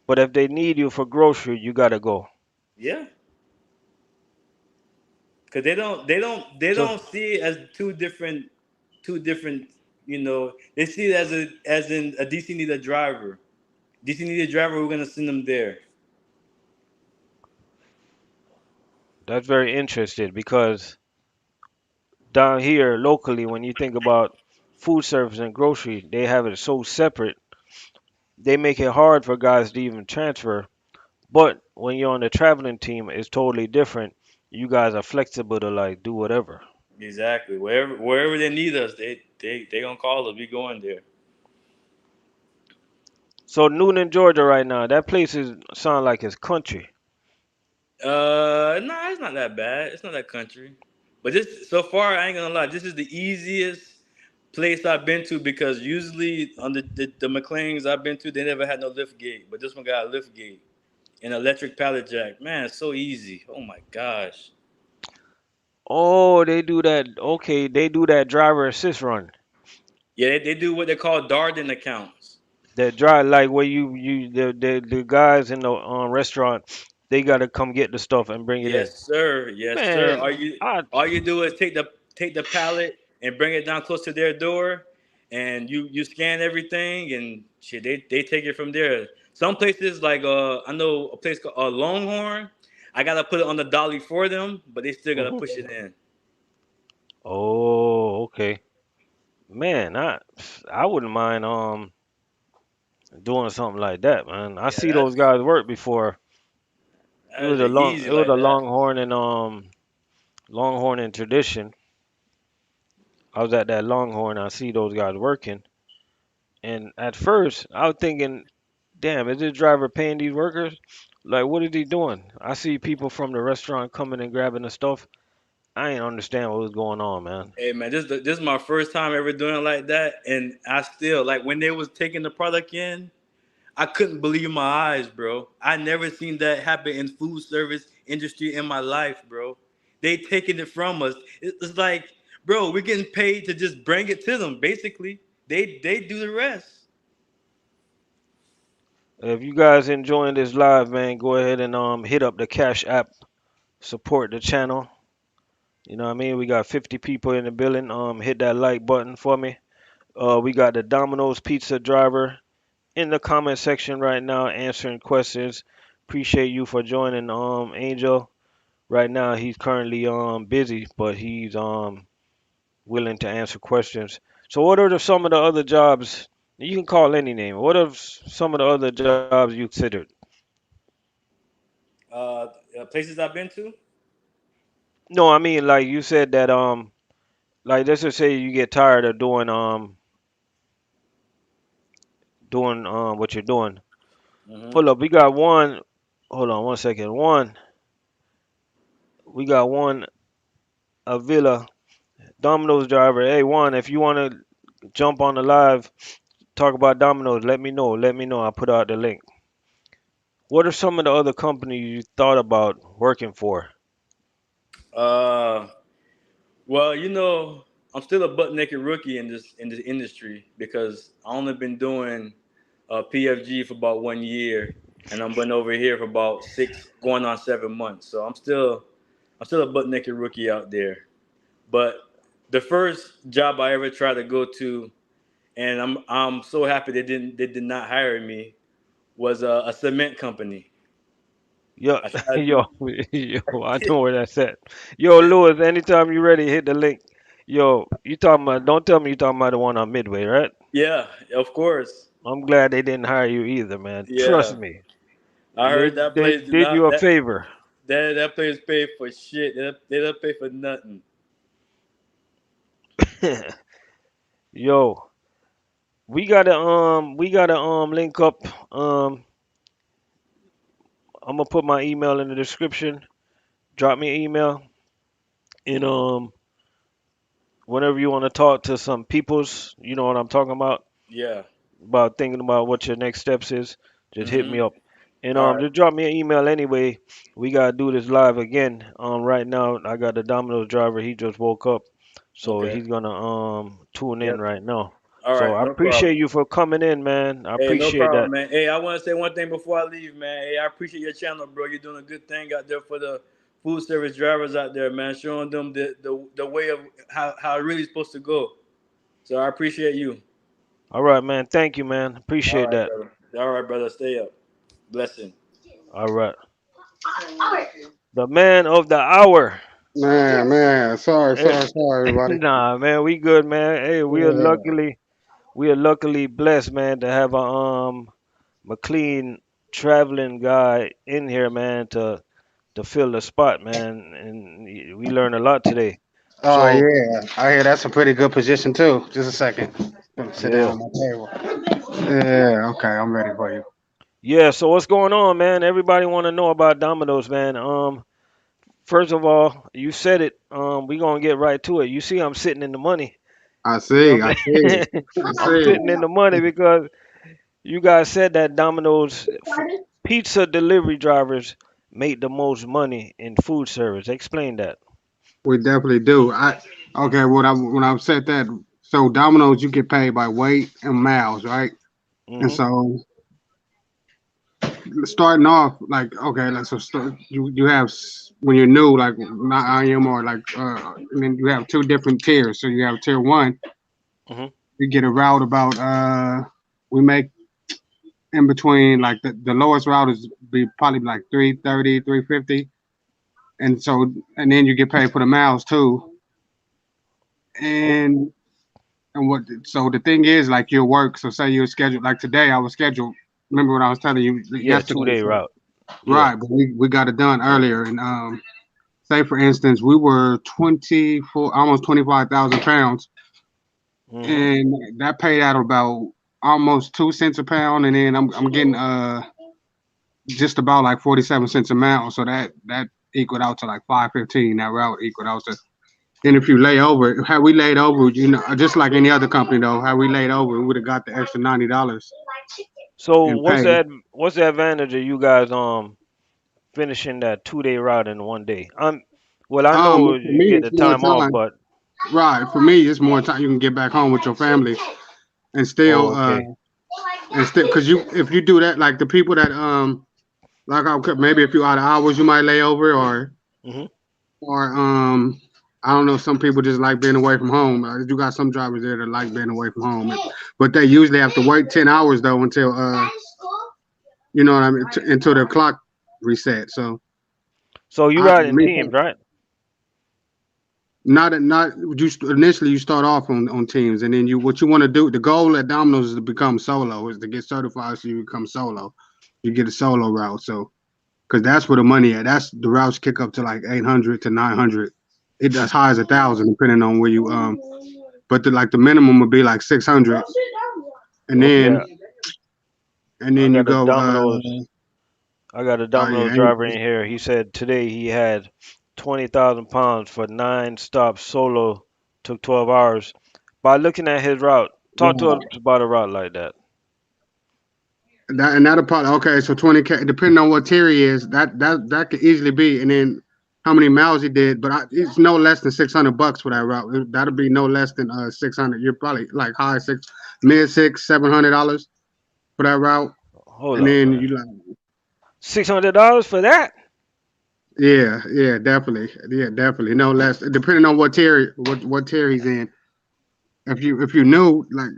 but if they need you for grocery, you gotta go. Yeah, because they So don't see it as two different. They see it as in a DC need a driver. DC need a driver. We're gonna send them there. that's very interesting because down here locally, when you think about food service and grocery, they have it so separate. They make it hard for guys to even transfer. But when you're on the traveling team, it's totally different. You guys are flexible to like do whatever. Exactly. Wherever they need us, they gonna call us. We going there. So Newnan, Georgia, right now, that place is sound like it's country. Nah, it's not that bad. It's not that country. But this so far, I ain't gonna lie. This is the easiest place I've been to because usually on the McLanes I've been to, they never had no lift gate. But this one got a lift gate and electric pallet jack. Man, it's so easy. Oh my gosh. Oh, they do that. Okay, they do that driver assist run. Yeah, they do what they call Darden accounts. That drive like where the guys in the restaurant, they gotta come get the stuff and bring it in. Yes, sir. Yes, sir. Man, I All you do is take the pallet and bring it down close to their door, and you scan everything and shit. They take it from there. Some places like I know a place called Longhorn. I gotta put it on the dolly for them, but they still gotta mhm. push it in. Oh, okay. Man, I wouldn't mind doing something like that, man. I Yeah, see those guys work before. that's easy It was like a that. Longhorn and Tradition. I was at that Longhorn. I see those guys working, and at first I was thinking, damn, is this driver paying these workers? Like, what is he doing? I see people from the restaurant coming and grabbing the stuff. I ain't understand what was going on, man. Hey man, this is my first time ever doing it like that, and I still like when they was taking the product in. I couldn't believe my eyes, bro. I never seen that happen in food service industry in my life, bro. They taking it from us. It's like, bro, we're getting paid to just bring it to them. Basically, they do the rest. If you guys enjoying this live, man, go ahead and hit up the Cash App, support the channel. You know what I mean? We got 50 people in the building. Hit that like button for me. We got the Domino's pizza driver in the comment section right now answering questions. Appreciate you for joining, Angel. Right now he's currently busy, but he's willing to answer questions. So what are some of the other jobs? You can call any name. What are some of the other jobs you considered? Places I've been to. No, I mean like you said that like let's just say you get tired of doing what you're doing. Hmm. Hold up, we got one. Hold on one second. We got one Avila Domino's driver. Hey, Juan, if you want to jump on the live, talk about Domino's, let me know. Let me know. I'll put out the link. What are some of the other companies you thought about working for? Uh, well, I'm still a butt naked rookie in this industry because I only been doing PFG for about 1 year, and I'm been over here for about 6, going on 7 months. So I'm still a butt naked rookie out there. But the first job I ever tried to go to, and I'm so happy they did not hire me, was a cement company. Yo, I tried to yo, yo, I know where that's at. Yo, Lewis, anytime you ready, hit the link. Yo, you talking about, don't tell me you talking about the one on Midway, right? yeah, of course. I'm glad they didn't hire you either, man. Trust Yeah. me. I They heard that they place did did you not a favor. that place paid for shit. They don't pay for nothing. Yo, we gotta link up. Um I'm gonna put my email in the description. Drop me an email and whenever you want to talk to some peoples, you know what I'm talking Yeah. about thinking about what your next steps is, just hit me Mhm. up. And All right. just drop me an email anyway. We gotta do this live again. Right now I got the Domino's driver, he just woke up. So Okay. he's gonna tune in Yep. right now. All So right. I No appreciate problem. you for coming in, man. I Hey, no appreciate that. problem, man. Hey, I want to say one thing before I leave, man. Hey, I appreciate your channel, bro. You're doing a good thing out there for the food service drivers out there, man. Showing them the way of how it really supposed to go. So I appreciate you. All right, man. Thank you, man. All Appreciate right, that. brother. All right, brother. Stay up. Blessing. All right. The man of the hour. Man, sorry, Eh, sorry, sorry, everybody. nah, man, we good, man. Hey, Yeah, we are luckily blessed, man, to have a McLean traveling guy in here, man, to fill the spot, man. And we learned a lot today. oh So yeah, I hear that's a pretty good position too. Just a second. Gonna sit down yeah, on my table. Yeah, okay, I'm ready for you. yeah. So what's going on, man? Everybody want to know about Domino's, man. First of all, you said it. We gonna get right to it. You see, I'm sitting in the money. I You know see, what I I'm see, saying? I I'm see. sitting in the money because you guys said that pizza delivery drivers make the most money in food service. Explain that. We definitely do. I okay. When I said that, so Domino's you get paid by weight and miles, right? And Mhm. so starting off, like okay, like you have when you're new, like not I am or like, and then you have two different tiers. So you have tier one, Mhm. you get a route about we make in between like the lowest route is be probably like 330, 350, and so and then you get paid for the miles too. Oh, And what so the thing is like your work. So say you're scheduled like today. I was scheduled. Remember what I was telling you yeah, yesterday? 2 day So, route. Yeah. right, but we got it done earlier, and say for instance we were 24, almost 25,000 pounds, Mhm. and that paid out about almost 2 cents a pound, and then I'm getting just about like 47 cents a mile. So that equaled out to like 515. That route equaled out to. And if you lay over, had we laid over, just like any other company though, had we laid over, we would have got the extra $90 So in pay. what's the advantage of you guys finishing that 2 day route in 1 day? Well, I know For you me, get it's the more time off, time. but Right. For me, it's more time you can get back home with your family and oh, still, okay. because you if you do that, like the people that like maybe if you out of hours, you might lay over, Mhm. or I don't know. Some people just like being away from home. You got some drivers there that like being away from home, but they usually have to wait 10 hours though until you know what I mean, until their clock reset. So So you I ride in me teams, right? not initially you start off on teams, and then you what you want to do. The goal at Domino's is to become solo, is to get certified so you become solo. You get a solo route, so because that's where the money at. That's the routes kick up to like 800 to 900. It as high as 1,000 depending on where you but like the minimum would be like 600, and Okay, I then you got a go Domino's yeah, driver in here. He said today he had 20,000 pounds for 9 stops solo. Took 12 hours. By looking at his route, talk to us about a route like that. and that'll probably okay. So 20K, depending on what tier he is, that could easily be, and then how many miles he did. But it's no less than $600 for that route. That'll be no less than 600. You're probably like high six, mid six, $700 for that route, Hold and up, then man. you like $600 for that? yeah, definitely no less. Depending on what tier he's in. If you knew like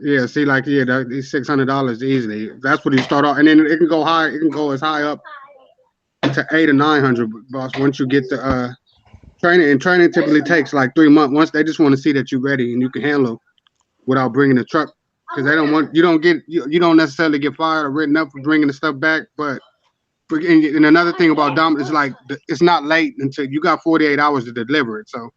yeah, see like yeah, these $600 easily. That's what you start off, and then it can go high. It can go as high up to 8 or 900. Boss, once you get the training, and training typically takes like 3 months. Once they just want to see that you're ready and you can handle without bringing the truck, because they don't want you don't necessarily get fired or written up for bringing the stuff back. But and another thing about Dom is like it's not late until you got 48 hours to deliver it. So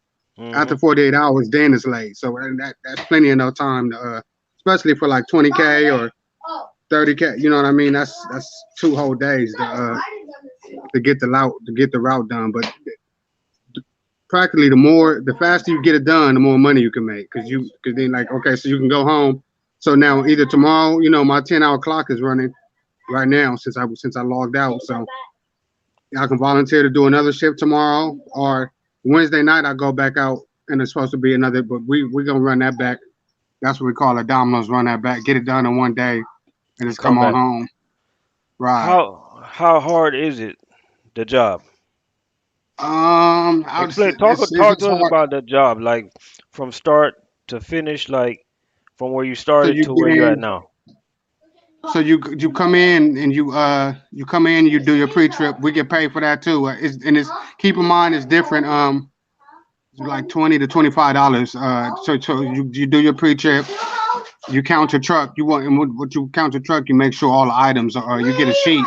after Hmm. 48 hours, then it's late. So and that's plenty enough time to, especially for like 20K or 30K. You know what I mean? That's 2 whole days to get the route done. But practically the faster you get it done, the more money you can make because then like okay, so you can go home. So now either tomorrow, my 10-hour clock is running right now since I logged out. So I can volunteer to do another shift tomorrow, or Wednesday night I go back out and it's supposed to be another. But we gonna run that back. That's what we call it. Domino's run that back, get it done in one day, and And just come come on back. home. Right. How hard is it, the job? I would say Explain. Talk it's to us hard. about the job, like from start to finish, like from where you So started you to get where you're at in. now. So you come in and you come in, you do your pre-trip. We get paid for that too. It's keep in mind it's different. It's like $20 to $25. So you do your pre-trip. You count your truck. You want and what you count your truck. You make sure all the items are. You get a sheet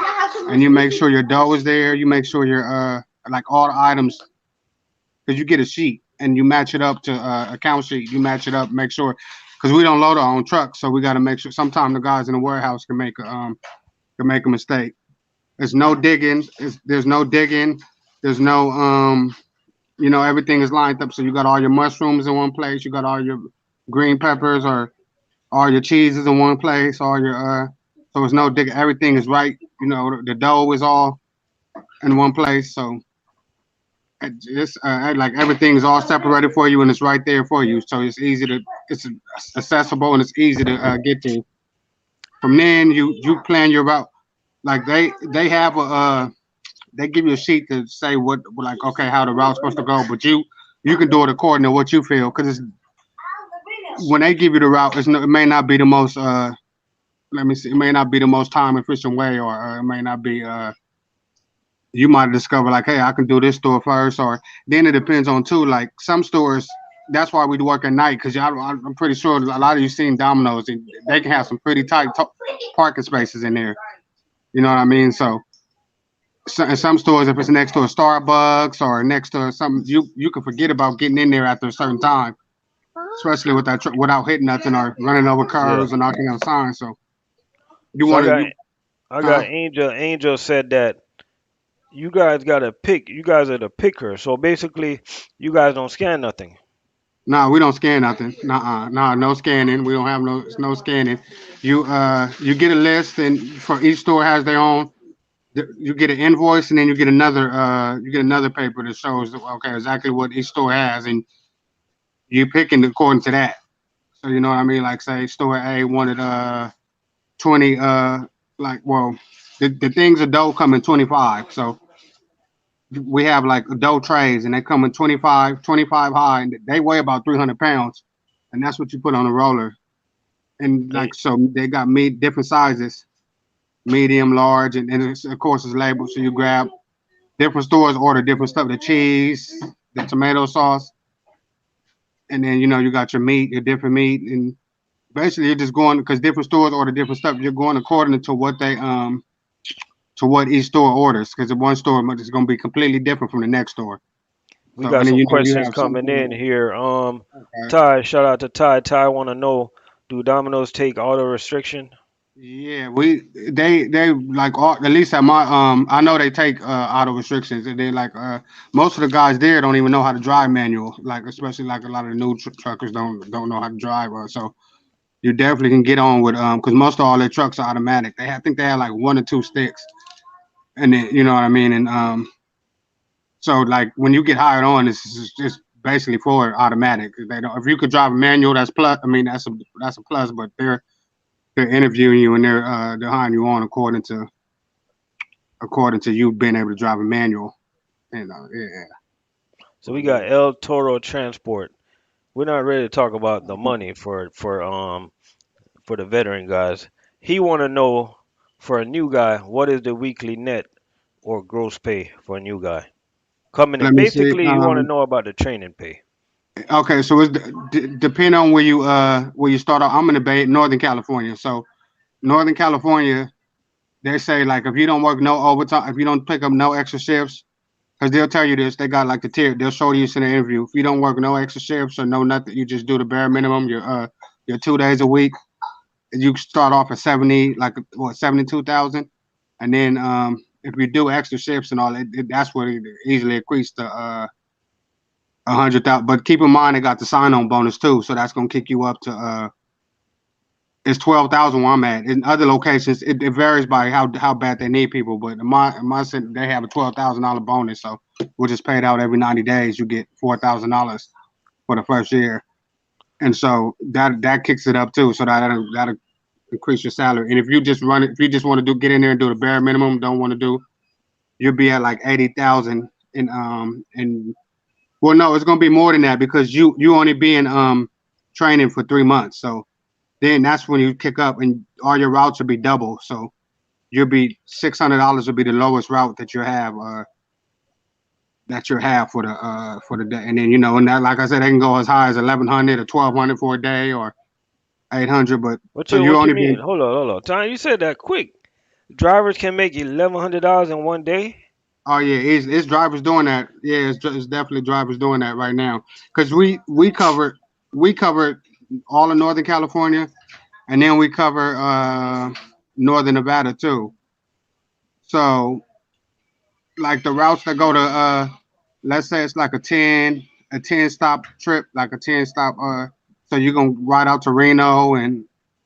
and you make sure your dough is there. You make sure your like all the items because you get a sheet and you match it up to a count sheet. You match it up, make sure because we don't load our own trucks, so we got to make sure. Sometimes the guys in the warehouse can make a mistake. There's no digging. There's no digging. There's no everything is lined up. So you got all your mushrooms in one place. You got all your green peppers or all your cheeses in one place. All your so there's no digging. Everything is right. The dough is all in one place. So it's like everything is all separated for you and it's right there for you. So it's accessible and it's easy to get to. From then you plan your route. Like they have a they give you a sheet to say what like okay how the route's supposed to go, but you can do it according to what you feel because when they give you the route, it may not be the most let me see, it may not be the most time efficient way, or it may not be you might discover like hey I can do this store first, or then it depends on too like some stores. That's why we work at night because I'm pretty sure a lot of you seen Domino's and they can have some pretty tight parking spaces in there. You know what I mean? So in some stores, if it's next to a Starbucks or next to something, you can forget about getting in there after a certain time, especially with that without hitting nothing or running over Yeah. curves or knocking down signs. So you So want to you I got huh? Angel. Angel said that you guys got to pick. You guys are the picker. So basically, you guys don't scan nothing. Nah, we don't scan nothing. Nah, no scanning. We don't have no scanning. You get a list, and for each store has their own. You get an invoice, and then you get another paper that shows okay exactly what each store has, and you picking according to that. So you know what I mean? Like say store A wanted 20 like well the things of dough come in 25. So we have like dough trays and they come in 25 high and they weigh about 300 pounds and that's what you put on a roller. And And like so they got meat different sizes, medium, large, and of course it's labeled. So you grab different stores order different stuff, the cheese, the tomato sauce, and then you got your meat, your different meat, and basically you're just going because different stores order different stuff. You're going according to what they to what each store orders because the one store is going to be completely different from the next store. we So got and then some you questions have some coming in stores. here. Okay. Ty, shout out to Ty. Ty want to know, do Domino's take auto restriction? Yeah, they like at least at my I know they take auto restrictions and they like most of the guys there don't even know how to drive manual like especially like a lot of the new truckers don't know how to drive so you definitely can get on with because most of all their trucks are automatic. I think they have like one or two sticks and then you know what I mean and so like when you get hired on, it's just basically for automatic. They don't. If you could drive a manual, that's plus. I mean, that's a plus. But they're interviewing you and they're hiring you on according to you being able to drive a manual. And yeah, So we got El Toro Transport. We're not ready to talk about the money for the veteran guys. He want to know for a new guy, what is the weekly net or gross pay for a new guy coming in? let me see. Basically, he want to know about the training pay. Okay, so it's depending on where you start off. I'm in the Bay, Northern California. So Northern California, they say like if you don't work no overtime, if you don't pick up no extra shifts, because they'll tell you this. They got like the tier. They'll show you in the interview. If you don't work no extra shifts or no nothing, you just do the bare minimum. Your 2 days a week. You start off at 70, like what 72,000, and then if you do extra shifts and all, that's what it easily equates to 100,000. But keep in mind, they got the sign-on bonus too, so that's gonna kick you up to it's 12,000 where I'm at. In other locations, it varies by how bad they need people. But in my city, they have a $12,000 bonus, so which is paid out every 90 days. You get $4,000 for the first year, and so that kicks it up too. So that'll increase your salary. And if you just run it, if you just want to get in there and do the bare minimum, don't want to do, you'll be at like 80,000. And well, no, it's gonna be more than that because you only be in training for 3 months. So then that's when you kick up and all your routes will be double. So you'll be $600 will be the lowest route that you have for the day. And then and that, like I said, they can go as high as 1,100 or 1,200 for a day or 800. But so you What you only mean? be Hold on. Time you said that quick. Drivers can make $1,100 in one day. oh yeah, it's drivers doing that. Yeah, it's definitely drivers doing that right now. Because we covered all of Northern California, and then we cover Northern Nevada too. So like the routes that go to let's say it's like a ten stop trip, like a 10 stop so you're gonna ride out to Reno and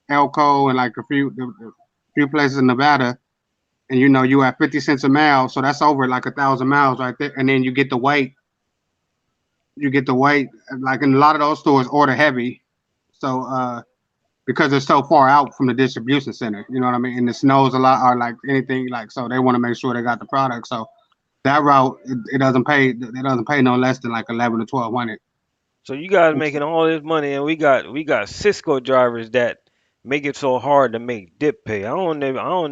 Elko and like a few places in Nevada, and you at 50 cents a mile, so that's over like 1,000 miles right there. And then you get the weight like in a lot of those stores order heavy. So because they're so far out from the distribution center, you know what I mean, and the snows a lot, or like anything, like, so they want to make sure they got the product. So that route, it doesn't pay no less than like 11 to 1200. So you guys making all this money, and we got Cisco drivers that make it so hard to make dip pay. I don't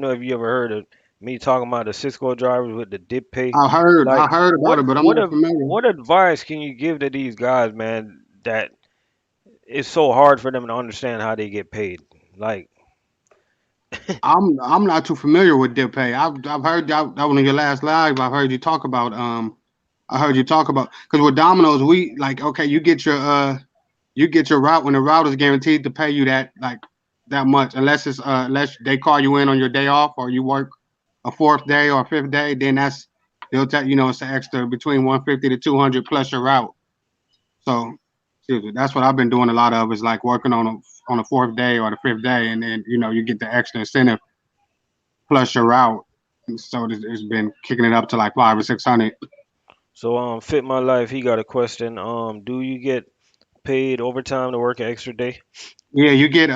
know if you ever heard of me talking about the Cisco drivers with the dip pay. I Like heard about what it, but I'm what not a, familiar. what advice can you give to these guys, man, that it's so hard for them to understand how they get paid? Like, I'm not too familiar with dip pay. I've heard that one of your last live. I heard you talk about because with Domino's, we like, okay, you get your route when the route is guaranteed to pay you that much, unless they call you in on your day off or you work a fourth day or a fifth day, then they'll tell it's an extra between 150 to 200 plus your route. So excuse me, that's what I've been doing a lot of, is like working on a fourth day or the fifth day, and then you get the extra incentive plus your route. And so it's been kicking it up to like 5 or 600. so Fit My Life, he got a question. Do you get paid overtime to work an extra day? Yeah, you get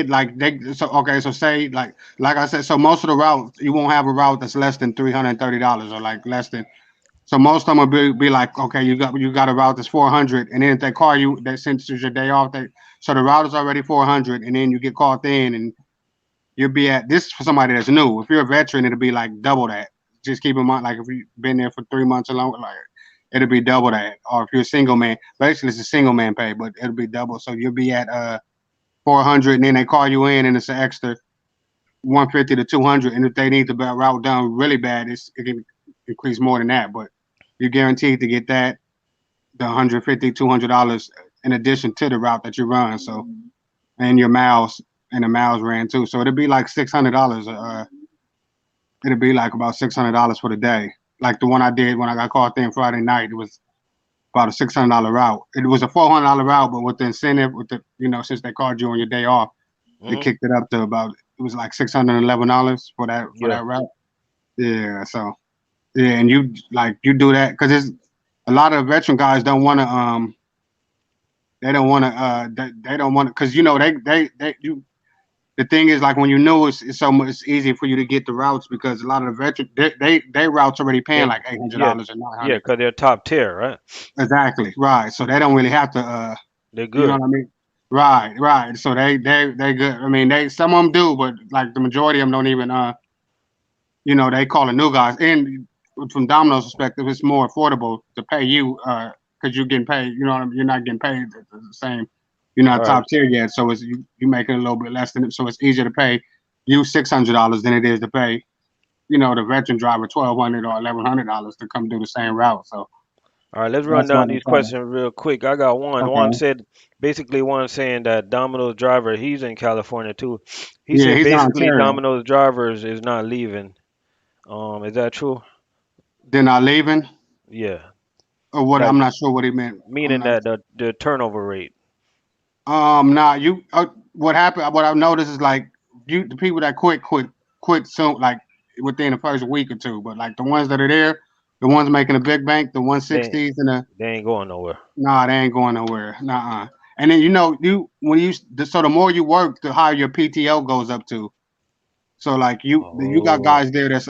like so okay, so say like I said, so most of the routes you won't have a route that's less than $330 or like less than. So most of them will be like, okay, you got a route that's 400, and then if they call you, that since it's your day off, so the route is already 400, and then you get called in, and you'll be at this for somebody that's new. If you're a veteran, it'll be like double that. Just keep in mind, like if you've been there for 3 months alone, like it'll be double that. Or if you're a single man, basically it's a single man pay, but it'll be double. So you'll be at 400, and then they call you in, and it's an extra 150 to 200. And if they need the route done really bad, it can increase more than that. But you're guaranteed to get the 150, $200 in addition to the route that you run. So and your miles and the miles ran too. So it'd be like $600. It'd be like about $600 for the day. Like the one I did when I got called in Friday night, it was about a $600 route. It was a $400 route, but with the incentive, since they called you on your day off, they Hmm. kicked it up to about, it was like $611 for Yeah. that route. Yeah, so yeah, and you do that because it's a lot of veteran guys don't want to they don't want to, because they you the thing is, like, when you know, it's so much, it's easy for you to get the routes, because a lot of the veteran, they routes already paying They, like eight hundred yeah, dollars or nine yeah, hundred. because they're top tier, right? Exactly, right. So they don't really have to They're you know good. what I mean? Right, right. So they good. I mean, they some of them do, but like the majority of them don't even they call it new guys. And from Domino's perspective, it's more affordable to pay you because you're getting paid. You know what I mean? You're not getting paid the same. You're not All right. top tier yet, so you making a little bit less than it. So it's easier to pay you $600 than it is to pay the veteran driver 1,200 or $1,100 to come do the same route. So All right, let's run that's why down they these try to. questions real quick. I got one. One Okay. said basically one saying that Domino's driver, he's in California too. He Yeah, said he's in basically Ontario. Domino's drivers is not leaving. Is that true? They're not leaving, Yeah. or what? Like I'm not sure what he meant. I'm meaning not. that the turnover rate. Nah, what happened, what I've noticed is like the people that quit soon, like within the first week or two. But like the ones that are there, the ones making a big bank, the They 160s and they ain't going nowhere. nah, they ain't going nowhere. Nah. And then so the more you work, the higher your PTO goes up to. So like you got Oh, guys there that's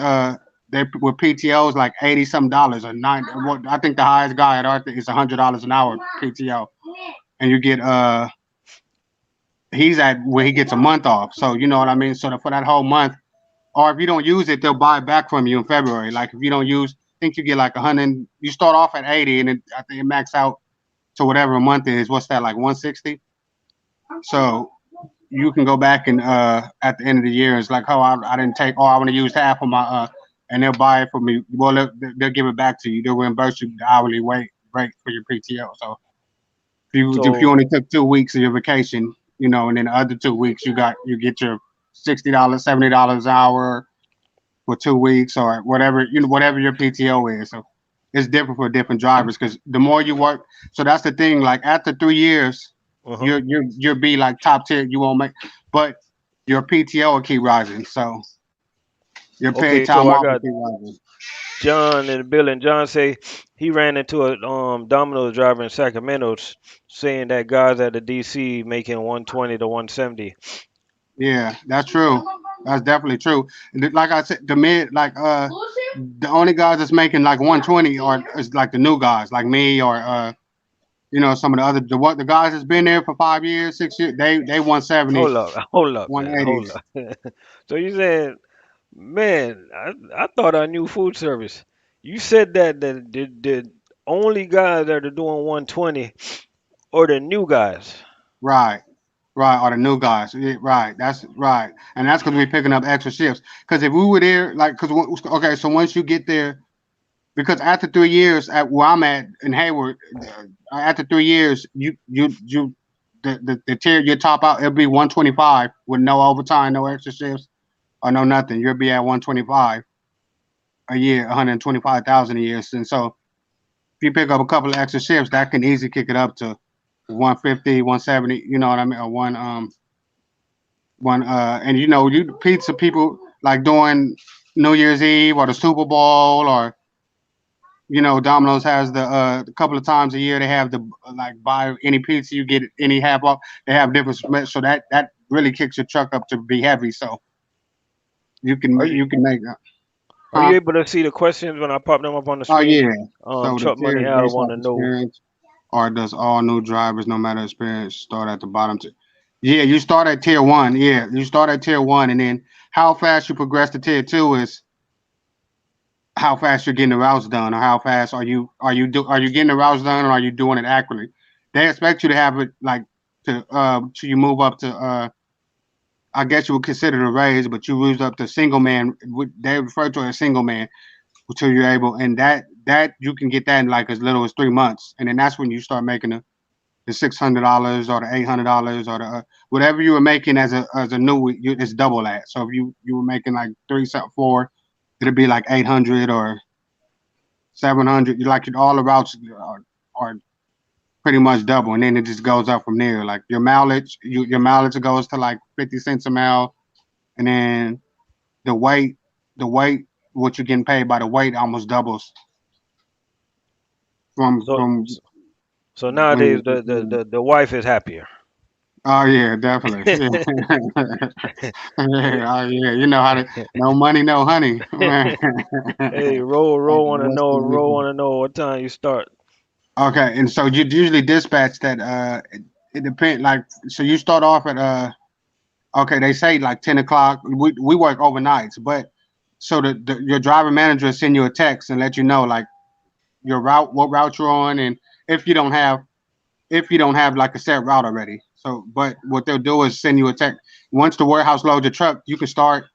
they with PTOs like 80 some dollars or nine. I think the highest guy at Arthur is $100 an hour PTO, and you get he's at where he gets a month off. So you know what I mean. So for that whole month, or if you don't use it, they'll buy it back from you in February. Like if you don't use, I think you get like 100. You start off at 80, and I think it max out to whatever a month is. What's that like 160? So you can go back and at the end of the year, it's like, oh, I didn't take, oh, I want to use half of my and they'll buy it for me. Well, they'll give it back to you. They'll reimburse you the hourly rate for your PTO. So if you So only took 2 weeks of your vacation, you know, and then the other 2 weeks you get your $60, $70 an hour for 2 weeks or whatever, you know, whatever your PTO is. So it's different for different drivers because the more you work, so that's the thing. Like after 3 years, uh-huh. you'll be like top tier. You won't make, but your PTO will keep rising. So your paid Okay, so time I off will got keep rising. John in the building. John say he ran into a Domino's driver in Sacramento saying that guys at the DC making 120 to 170. Yeah, that's true. That's definitely true. Like I said, the mid, like the only guys that's making like 120 are is like the new guys, like me or you know, some of the other the guys that's been there for 5 years, 6 years, they 170s, Hold up, hold up, man, hold 180s. up. So you saying, man, I thought I knew food service. You said that the only guys that are doing 120 are the new guys. Right. Right, or the new guys. Yeah, right, that's right, and that's because we're picking up extra shifts. Because if we were there, like, okay, so once you get there, because after 3 years at where I'm at in Hayward, after 3 years, the tier you top out, it'll be 125 with no overtime, no extra shifts, or no nothing. You'll be at 125 a year, 125,000 a year. And so if you pick up a couple of extra shifts, that can easily kick it up to 150, 170. You know what I mean? Or one and you know you pizza people like doing New Year's Eve or the Super Bowl or you know Domino's has the a couple of times a year they have the like buy any pizza you get any half off. They have different so that really kicks your truck up to be heavy. So Are you you can make are you huh? able to see the questions when I pop them up on the Oh screen? yeah. So the Truck tier Money is Al based want off to know. experience, or does all new drivers, no matter experience, start at the bottom? Yeah, you start at tier one. Yeah, you start at tier one, and then how fast you progress to tier two is how fast you're getting the routes done, or how fast are you getting the routes done, or are you doing it accurately? They expect you to have it like to you move up to I guess you would consider it a raise, but you move up to single man. They refer to it as single man until you're able, and that you can get that in like as little as 3 months, and then that's when you start making the $600 or the $800 or the whatever you were making as a new it's double that. So if you were making like three something four, it'd be like 800 or 700. You like all the routes are pretty much double, and then it just goes up from there. Like your mileage goes to like 50 cents a mile, and then the weight the weight what you're getting paid by the weight almost doubles So from so when nowadays you. the wife is happier. Oh yeah, definitely. Yeah. Yeah. Yeah, oh yeah. You know how to no money, no honey. Man. Hey, Like roll the want to know, Western roll wisdom. want to know what time you start. Okay, and so you usually dispatch that it depends like so you start off at okay, they say like 10 o'clock. We work overnights, but so your driver manager will send you a text and let you know like your route, what route you're on, and if you don't have if you don't have like a set route already. So, but what they'll do is send you a text. Once the warehouse loads your truck, you can start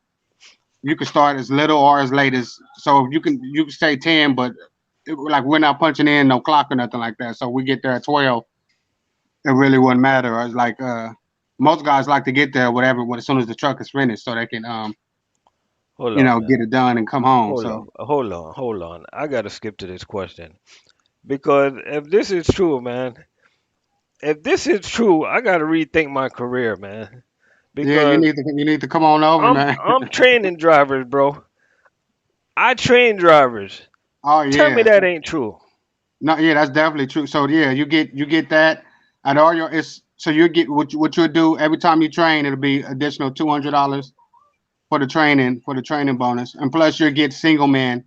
as little or as late as so you can say 10, but like we're not punching in no clock or nothing like that. So we get there at 12. It really wouldn't matter. It's like most guys like to get there whatever when as soon as the truck is finished, so they can Hold you on, know get man. it done and come home. Hold So on, hold on. I gotta skip to this question because if this is true, man, if this is true, I gotta rethink my career, man. yeah, Because you need to come on over, man. I'm training drivers, bro. I train drivers. Oh Tell me yeah, that ain't true. no, yeah, that's definitely true. So yeah, you get that at all your it's so you get what you'll do every time you train, it'll be additional $200 for the training bonus, and plus you'll get single man.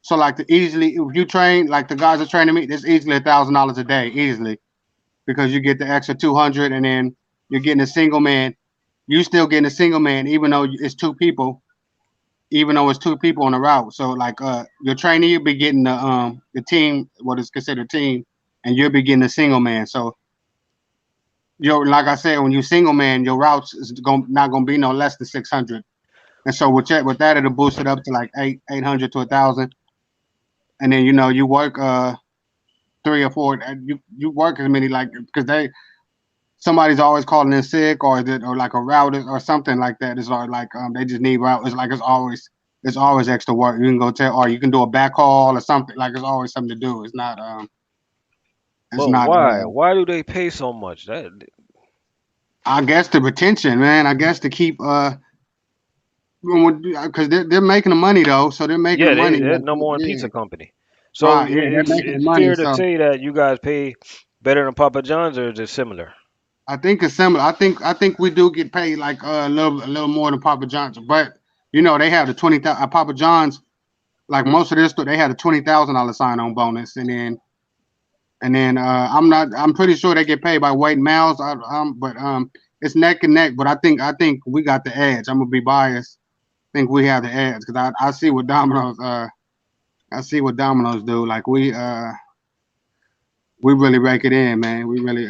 So like the easily if you train like the guys that training me, it's easily $1,000 a day easily because you get the extra 200, and then you're getting a single man. You still getting a single man, even though it's two people. Even though it's two people on the route. So like your trainee you'll be getting the team, what is considered team, and you'll be getting a single man. So you're like I said, when you single man, your routes is not gonna be no less than 600. And so with that it'll boost it up to like 800 to 1,000. And then you work 3 or 4. You work as many like because somebody's always calling in sick or like a route or something like that. It's like they just need route. It's like it's always extra work. You can go tell or you can do a back call or something. Like it's always something to do. It's But not why? Why do they pay so much? That I guess the retention, man. I guess to keep because they're making the money though, so they're making the yeah, money. they're Like, number one yeah, pizza company. So right. Yeah, they're making the it's money. fair to So say that you guys pay better than Papa John's, or is it similar? I think it's similar. I think we do get paid like a little more than Papa John's, but they have the 20,000 Papa John's. Like most of this, they had a $20,000 sign on bonus, and then I'm pretty sure they get paid by weight and miles. But it's neck and neck. But I think we got the edge. I'm gonna be biased. I think we have the edge because I see what Domino's do. Like we really rake it in, man. We really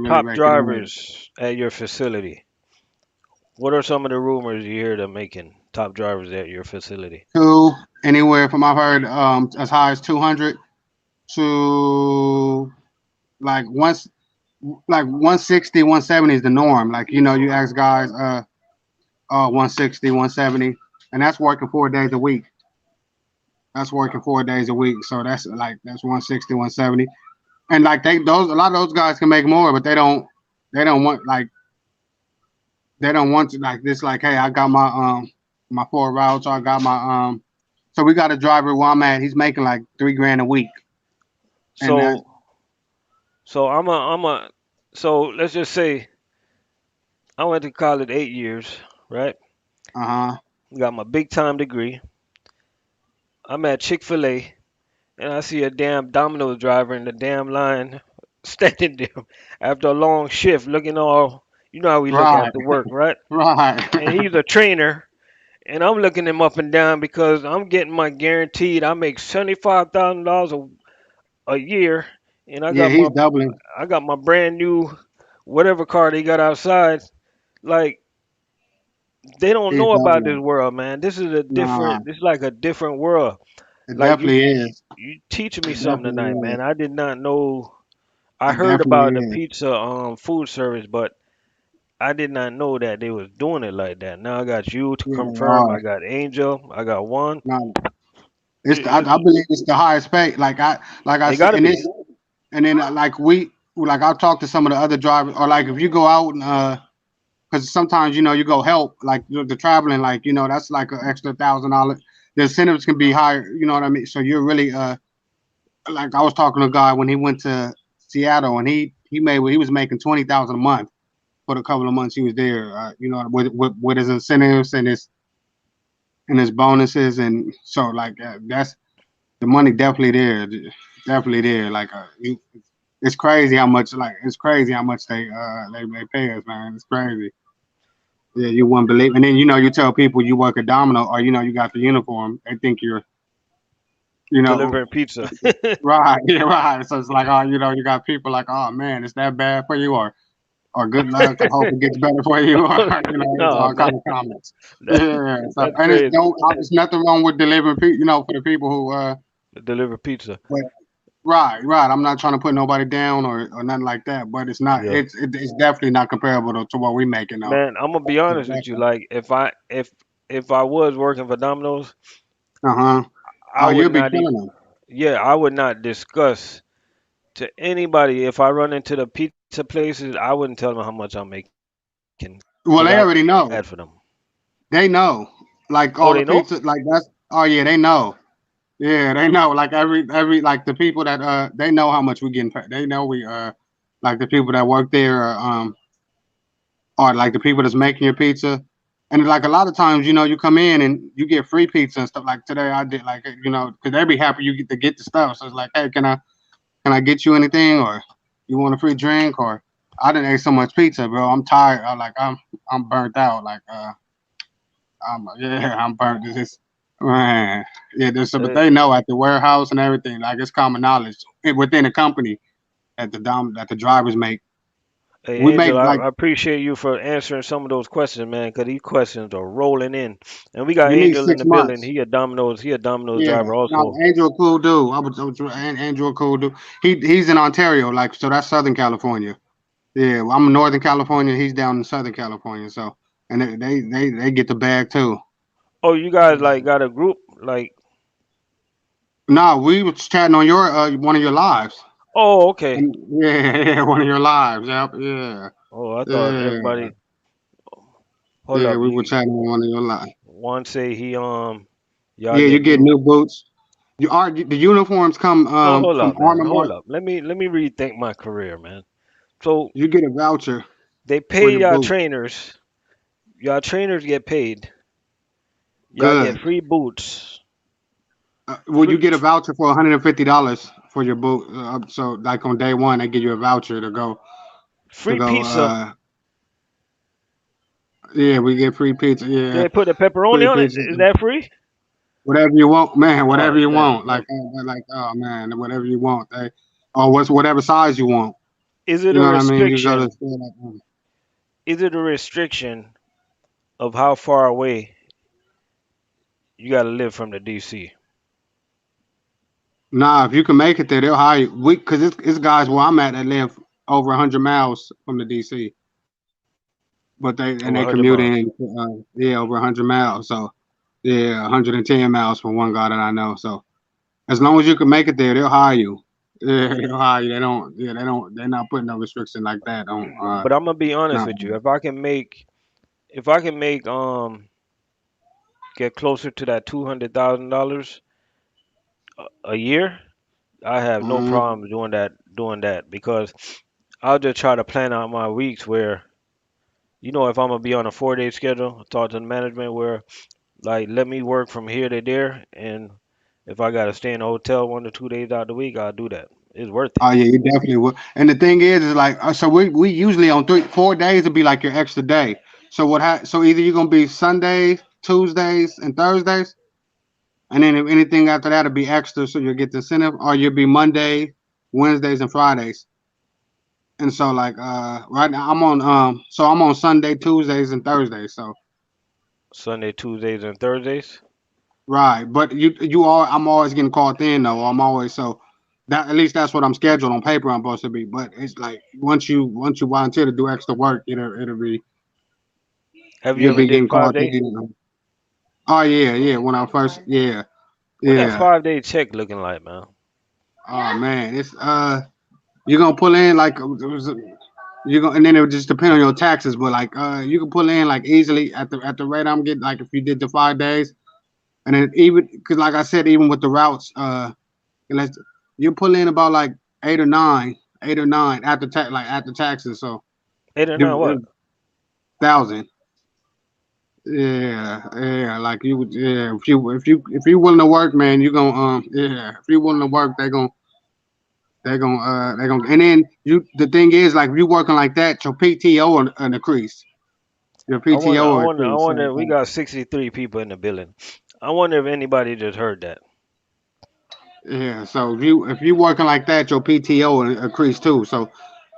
Top rake it in. drivers at your facility. What are some of the rumors you hear them making? Top drivers at your facility. Two anywhere from I've heard as high as 200 to like once like 160, 170 is the norm. Like you ask guys 160, 170, and that's working 4 days a week. That's working 4 days a week. So that's 160, 170. And like those a lot of those guys can make more, but they don't want to like this like hey, I got my 4 routes, or I got my so we got a driver where I'm at, he's making like 3 grand a week. And that So so so let's just say I went to college 8 years, right? uh-huh. Got my big time degree. I'm at Chick-fil-A and I see a damn Domino's driver in the damn line standing there after a long shift looking all, you know how we look Right, after work, right? And right. he's a trainer and I'm looking him up and down because I'm getting my guaranteed I make $75,000 a year and Yeah, he's doubling. I got my brand new whatever car they got outside. Like they don't He's know about this doubling. world, man. This is a Nah, different. This is like a different world. it Like definitely is. you teaching me It something definitely tonight, is. man. I did not know. I It heard definitely about the is. pizza food service, but I did not know that they was doing it like that. Now I got you to Yeah, they confirm. are. I got Angel. I got one. No, I It's believe it's the highest pay. Like I it said, gotta and be. it's and then like I'll talk to some of the other drivers, or like if you go out and because sometimes you go help like the traveling, like that's like an extra $1,000. The incentives can be higher. You know what I mean? So you're really like I was talking to a guy when he went to Seattle, and he was making 20,000 a month for the couple of months he was there. With his incentives and his bonuses, and so like that's the money definitely there, definitely there. Like it's crazy how much they pay us, man. It's crazy. Yeah, you wouldn't believe. And then you tell people you work at Domino, or you got the uniform, they think you're you know Delivering pizza. right, yeah, right. So it's like, oh, you got people like, oh man, it's that bad for you, or good luck. I hope it gets better for you, or it's No, all man. kind of comments. That, Yeah. So that's and it's crazy. don't it's nothing wrong with delivering for the people who Deliver pizza. but right, right. I'm not trying to put nobody down or nothing like that, but it's not. Yeah. It's definitely not comparable to what we making though. Man, I'm gonna be It's honest with you. definitely. Like if I was working for Domino's, Uh huh. I Oh, would you'll be not. killing them. Yeah, I would not discuss to anybody if I run into the pizza places. I wouldn't tell them how much I'm making because I Well, they got already bad know. for them. They know. Like Oh, all they the know? pizza, like that's. Oh yeah, they know. Yeah, they know. Like every like the people that they know how much we getting paid. They know we like the people that work there or like the people that's making your pizza. And like a lot of times, you come in and you get free pizza and stuff. Like today, I did like because they be happy you get to get the stuff. So it's like, hey, can I get you anything, or you want a free drink, or I didn't ate so much pizza, bro. I'm tired. I'm burnt out. I'm burnt. This is man. Yeah, but Hey, they know at the warehouse and everything. Like it's common knowledge within the company that the drivers make. hey, We make Angel, like I appreciate you for answering some of those questions, man, because these questions are rolling in. And we got you need Angel in six the building. months. He a Domino's Yeah, driver no, also. Andrew a cool dude. Andrew a cool dude. He's in Ontario, like so that's Southern California. Yeah, well, I'm in Northern California. He's down in Southern California. So and they get the bag too. Oh, you guys like got a group? Like, No, we was chatting on your one of your lives. oh, okay. And, yeah, yeah, one of your lives. Yep, yeah, Oh, I thought yeah, everybody. Hold yeah. up, We were you chatting on one of your lives. one say y'all Yeah, you get get new. new boots. The uniforms come So hold from up, man. Armor Hold Mart. up. Let me rethink my career, man. So You get a voucher they for pay your y'all boot. trainers. Y'all trainers get paid. Y'all get Good. free boots. Well, you Free get a voucher for $150 for your boot. So like on day one, they give you a voucher to free go. pizza. Yeah, we get free pizza. Do Yeah, they put the pepperoni free on it? pizza. Is that free? Whatever you want, man. Oh Whatever you damn. want. Like oh man, whatever you want. Or whatever size you want. Is it You a know what I mean? You go to the restriction? store like, Is it a restriction of how far away you got to live from the DC? nah. If you can make it there, they'll hire you. Cause it's guys where I'm at that live over 100 miles from the DC, but Over they 100 commute miles. in yeah over 100 miles. So yeah, 110 miles for one guy that I know. So as long as you can make it there, they'll hire you. Yeah, they'll hire you. They don't. Yeah, they don't. They're not putting no restriction like that on. But I'm gonna be honest No. with you. If I can make get closer to that $200,000 a year, I have no Mm, problem doing that because I'll just try to plan out my weeks where if I'm gonna be on a 4 day schedule, talk to the management where like let me work from here to there, and if I gotta stay in a hotel 1 to 2 days out of the week, I'll do that. It's worth it. oh yeah, you definitely will. And the thing is like so we usually on 4 days will be like your extra day. So so either you're gonna be Sundays, Tuesdays, and Thursdays, and then if anything after that will be extra, so you'll get the incentive, or you'll be Monday, Wednesdays, and Fridays. And so like right now I'm on Sunday, Tuesdays, and Thursdays. So Sunday, Tuesdays, and Thursdays. right, but I'm always getting called in though. I'm always so that at least that's what I'm scheduled on paper. I'm supposed to be, but it's like once you volunteer to do extra work, it'll be Have you you'll ever be did getting five called day? in. Oh yeah, yeah. When I first What that yeah. 5 day check looking like, man? Oh man, it's you're gonna pull in like you're gonna and then it would just depend on your taxes, but like you can pull in like easily at the rate I'm getting like if you did the 5 days, and then even because like I said, even with the routes let's you pull in about like 8 or 9 after after taxes, so 8 or 9 what? you 1,000. Yeah, yeah, like you would, yeah. If you willing to work, man, you gonna yeah. If you willing to work, they gonna and then the thing is like if you working like that, your PTO will increase. Your I wonder, PTO I will wonder, I increase. So wonder. We got 63 people in the building. I wonder if anybody just heard that. yeah, so if you working like that, your PTO will increase too. So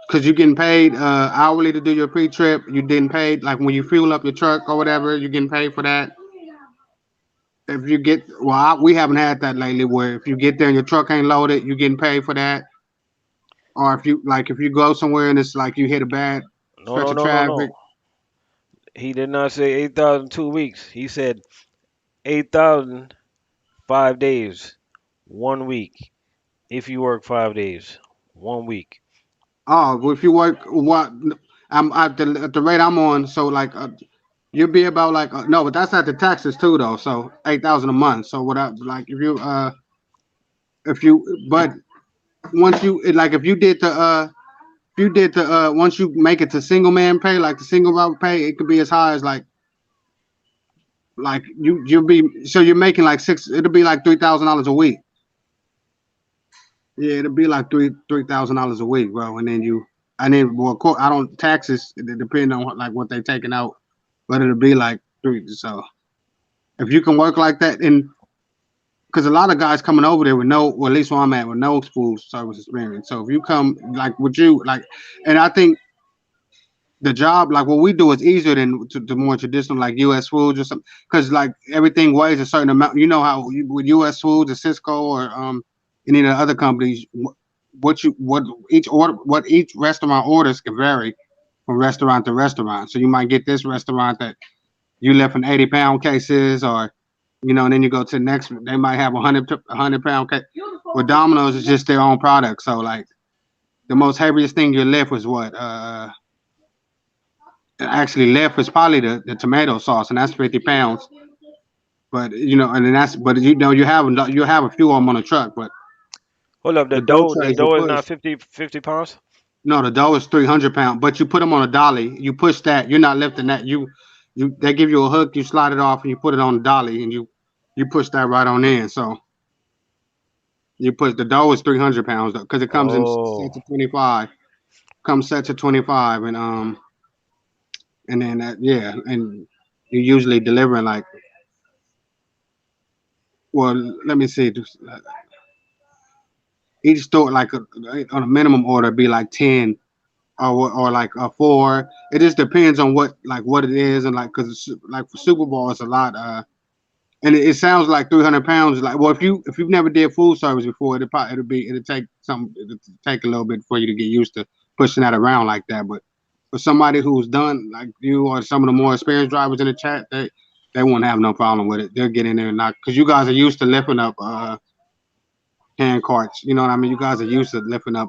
because you're getting paid hourly to do your pre-trip, you getting paid like when you fuel up your truck or whatever, you're getting paid for that. If you get we haven't had that lately where if you get there and your truck ain't loaded, you're getting paid for that. Or if you go somewhere and it's like you hit a bad No, stretch no, of no, no, traffic. no. He did not say 8,000 2 weeks. He said 8,000 5 days, 1 week. If you work 5 days, 1 week. Oh, well, if you work what I'm at the rate I'm on, so like you'll be about like no, but that's at the taxes too though. So 8,000 a month. So what I like if you but once you like if you did the once you make it to single man pay like the single route pay, it could be as high as like you'll be so you're making like it'll be like $3,000 a week. Yeah, it'll be like $3,000 a week, bro. And then I need well, of course, I don't taxes. It depend on like what they taking out, but it'll be like three. So if you can work like that, and because a lot of guys coming over there with no, well, at least where I'm at, with no food service experience. So if you come like with you, like, and I think the job, like what we do, is easier than to more traditional like U.S. foods or something, because like everything weighs a certain amount. You know how with U.S. foods or Cisco or any of the other companies, what each order, what each restaurant orders can vary from restaurant to restaurant. So you might get this restaurant that you left in 80-pound cases, or and then you go to the next one, they might have a 100-pound case. With Domino's, it's just their own product. So like the most heaviest thing you lift was what actually left was probably the tomato sauce, and that's 50 pounds. But and then that's but you have a few of them on the truck, but Hold up, the dough the trays you dough is push. not 50 pounds. No, the dough is 300 pounds, but you put them on a dolly. You push that. You're not lifting that. You they give you a hook. You slide it off, and you put it on the dolly, and you push that right on in. So you put the dough is 300 pounds because it comes in sets Oh, of 25. Comes sets of 25, and then yeah, and you usually delivering like, well, let me see, each store like on a minimum order be like 10 or like a 4. It just depends on what it is, and like because like for Super Bowl it's a lot. And it sounds like 300 pounds. Like, well, if you've never did food service before, it'll take a little bit for you to get used to pushing that around like that. But for somebody who's done like you or some of the more experienced drivers in the chat, they won't have no problem with it. They'll get in there and knock, because you guys are used to lifting up hand carts. You know what I mean? You guys are used to lifting up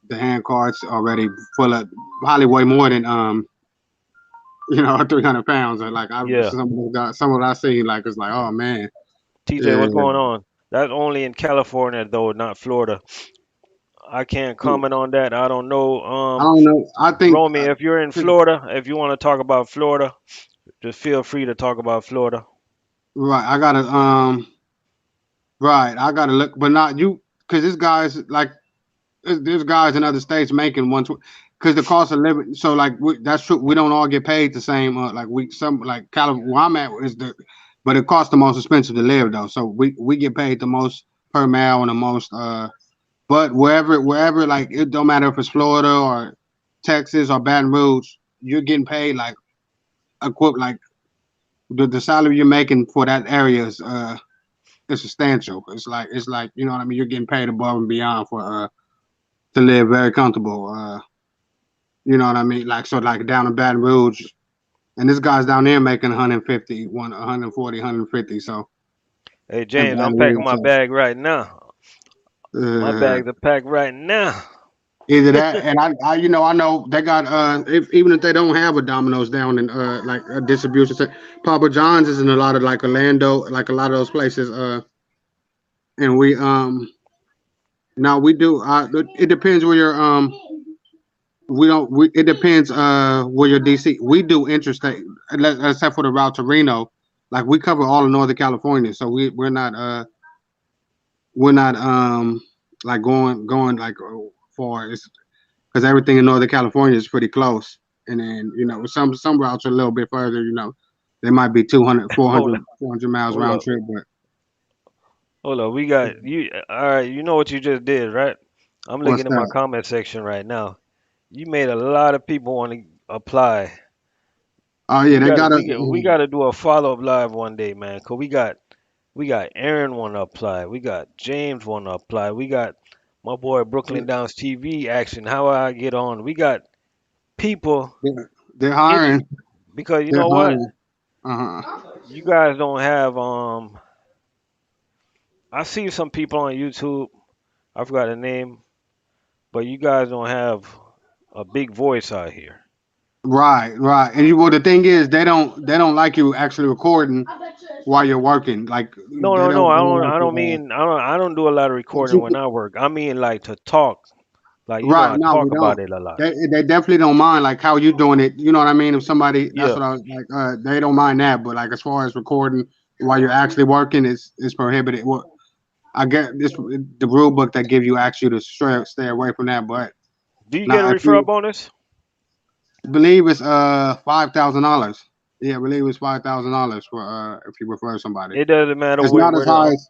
the hand carts already full of, probably way more than 300 pounds. Or like yeah. some of what I seen, like it's like, oh man. TJ, Yeah. what's going on? That's only in California though, not Florida. I can't comment on that. I don't know. I don't know. I think Romy, if you're in Florida, if you want to talk about Florida, just feel free to talk about Florida. right. I gotta look, but not you, because this guy's like there's guys in other states making because the cost of living. So like that's true. We don't all get paid the same. Like we some like California, where I'm at is but it costs the most expensive to live though. So we get paid the most per mile and the most. But wherever like it don't matter if it's Florida or Texas or Baton Rouge, you're getting paid like equip like the salary you're making for that area is substantial. It's like you know what I mean. You're getting paid above and beyond for to live very comfortable. You know what I mean? Like so, like down in Baton Rouge, and this guy's down there making 150, 140, 150. So Hey in James, I'm Baton packing Rouge, my so bag right now. My uh, bags are packed right now. either that, and I know they got even if they don't have a Domino's down in like a distribution center, Papa John's is in a lot of like Orlando, like a lot of those places. And we now we do. It depends where you're we don't. It depends where your DC. We do interstate, except for the route to Reno. Like we cover all of Northern California, so we're not like going like far. It's because everything in Northern California is pretty close. And then some routes are a little bit further. They might be 200, Hold 400, up, 400 miles hold round up, trip, but hold up. We got you. All right, you know what you just did, right? I'm what's looking at my that? comment section right now. You made a lot of people want to apply. Oh yeah, We they got to got a. we got to do a follow up live one day, man. Cause we got Aaron want to apply. We got James want to apply. We got my boy Brooklyn Downs TV action. How I get on? We got people They're interest hiring. because you They're know what? hiring. Uh-huh. You guys don't have I see some people on YouTube. I forgot the name, but you guys don't have a big voice out here. Right, right. And well, the thing is, they don't like you actually recording while you're working. Like No, they no, no. don't I they don't don't. like I don't you. mean. I don't do a lot of But recording you when I work. I mean, like to talk. Like right? I No, we talk about don't. it a lot. They definitely don't mind like how you doing it. You know what I mean? If somebody, that's Yeah. what I was like. They don't mind that, but like as far as recording while you're actually working, is prohibited. Well, I get this the rule book that give you ask you to stay away from that, but Do you get a Now, if referral you bonus? believe it's $5,000. Yeah, I believe it's $5,000 for if you refer somebody. It doesn't matter It's not as where they high as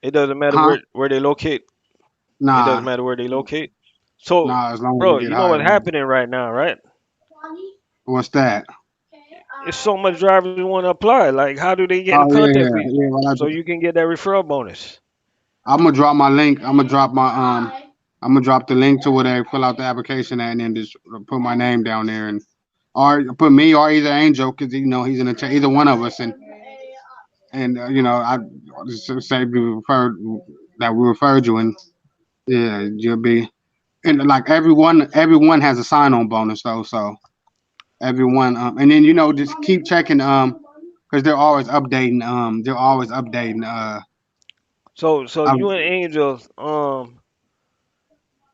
it doesn't matter huh? where they locate. It doesn't Nah, matter where they locate. So, nah. As long as you bro, get you know hired. what's happening right now, right? What's that? It's so much drivers want to apply. Like, how do they get in Oh yeah, contact with yeah, you yeah. so you can get that referral bonus? I'm gonna drop my link. I'm gonna drop my I'm gonna drop the link to where they fill out the application at, and then just put my name down there, and or put me or either Angel, because he's in the either one of us, and I just say we referred that we referred you, and yeah, you'll be and like everyone has a sign on bonus though, so everyone and then just keep checking because they're always updating So I,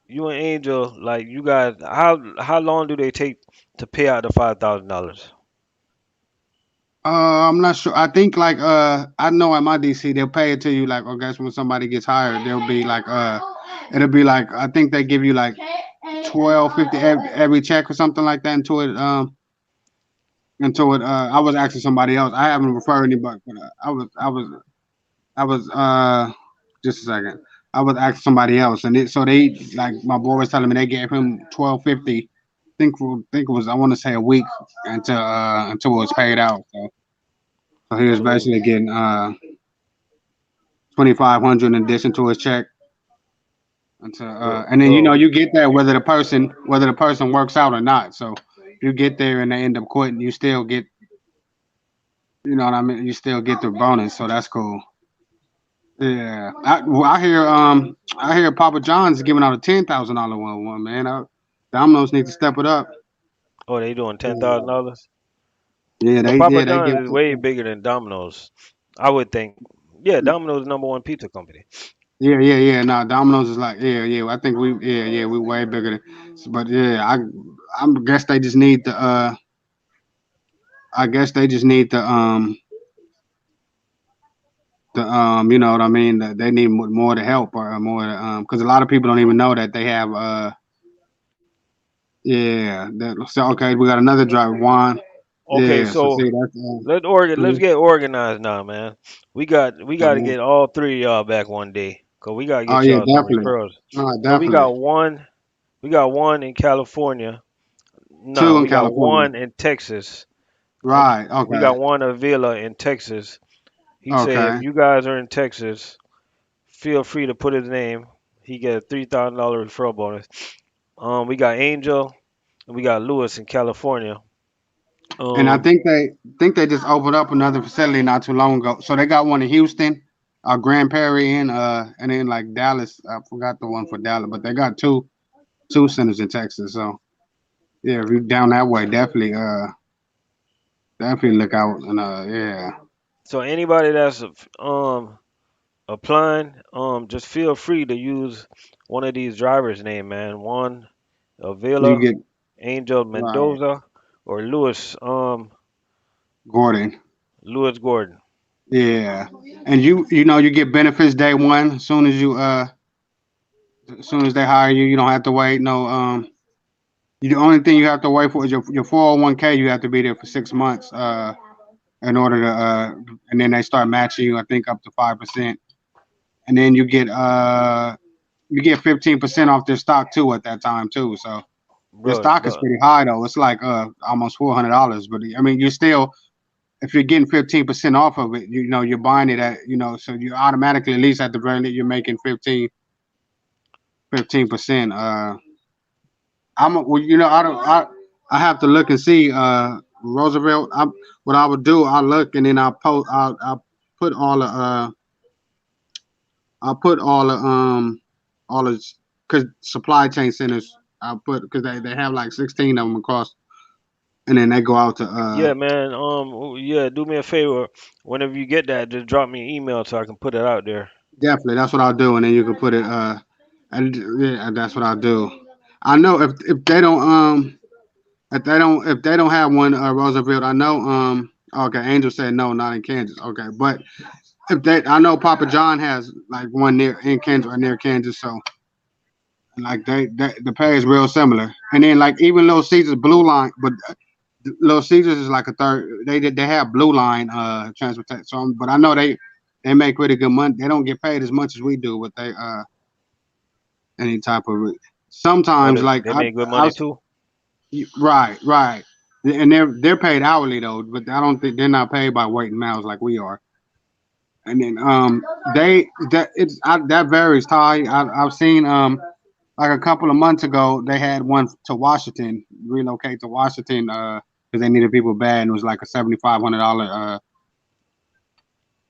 you and Angel, like you guys, how long do they take to pay out the $5,000? I'm not sure. I think like I know at my DC they'll pay it to you like I guess when somebody gets hired they'll be like it'll be like I think they give you like 12.50 every check or something like that until it I was asking somebody else. I haven't referred anybody but I was just a second. I was asking somebody else and so they like my boy was telling me they gave him 12.50. Think it was I want to say a week until it was paid out. So he was So, basically getting 2,500 in addition to his check. Until so, and then so, you get there whether the person works out or not. So you get there and they end up quitting, you still get what I mean. You still get the bonus, so that's cool. Yeah, I hear Papa John's giving out a $10,000 one. Man, Domino's need to step it up. oh, they doing $10,000? Yeah, But they Papa yeah they John's give. is way bigger than Domino's. I would think. Yeah, Domino's is number one pizza company. Yeah, yeah, yeah. No, Domino's is like yeah. I think we way bigger than. But yeah, I guess they just need the I guess they just need the you know what I mean. They need more to help or more because a lot of people don't even know that they have yeah. So okay, we got another driver, Juan. Okay, Yeah, so so see that's let's get organized now, man. We got to uh, get all three of y'all back one day, cause we got to oh get yeah, y'all some definitely. referrals. So we Definitely. got one. We got one in California. No, Two in we got California. one in Texas. Right. We Okay. got one Avila in Texas. He said if Okay. you guys are in Texas, feel free to put his name. He get a $3,000 referral bonus. We got Angel and we got Lewis in California. And I Um, think they just opened up another facility not too long ago. So they got one in Houston, Grand Prairie, and then like Dallas. I forgot the one for Dallas, but they got two centers in Texas. So yeah, if you down that way, definitely look out and yeah. so anybody that's applying, just feel free to use one of these drivers' name, man. One You Avila, get Angel right Mendoza, or Gordon. Lewis Gordon. Yeah, and you get benefits day one as soon as they hire you. You don't have to wait. No, the only thing you have to wait for is your 401k. You have to be there for 6 months in order to and then they start matching you. I think up to 5%, and then you get 15% off their stock too at that time too. So their Bro, stock is pretty high though. It's like almost $400. But I mean, you still if you're getting 15% off of it, you're buying it at so you automatically at least at the very least you're making 15%. Well, I have to look and see Roosevelt. What I would do, I'll look and then I'll put all the I'll put all the because supply chain centers I'll put because they have like 16 of them across and then they go out to yeah, man. Yeah, do me a favor. Whenever you get that, just drop me an email so I can put it out there. definitely that's what I'll do and then you can put it and yeah that's what I'll do. I know if they don't if they don't have one Roosevelt I know okay Angel said no not in Kansas okay but if they I know Papa John has like one near in Kansas or near Kansas so Like they the pay is real similar. And then like even Little Caesars Blue Line, but Little Caesars is like a third. They have Blue Line transportation. So, but I know they make really good money. They don't get paid as much as we do, but they any type of Oh, sometimes they like make good I money too. right, and they're paid hourly though, but I don't think they're not paid by weight and miles like we are. And then they that it's that varies. Ty, I've seen like a couple of months ago they had one to Washington, relocate to Washington because they needed people bad, and it was like a $7,500.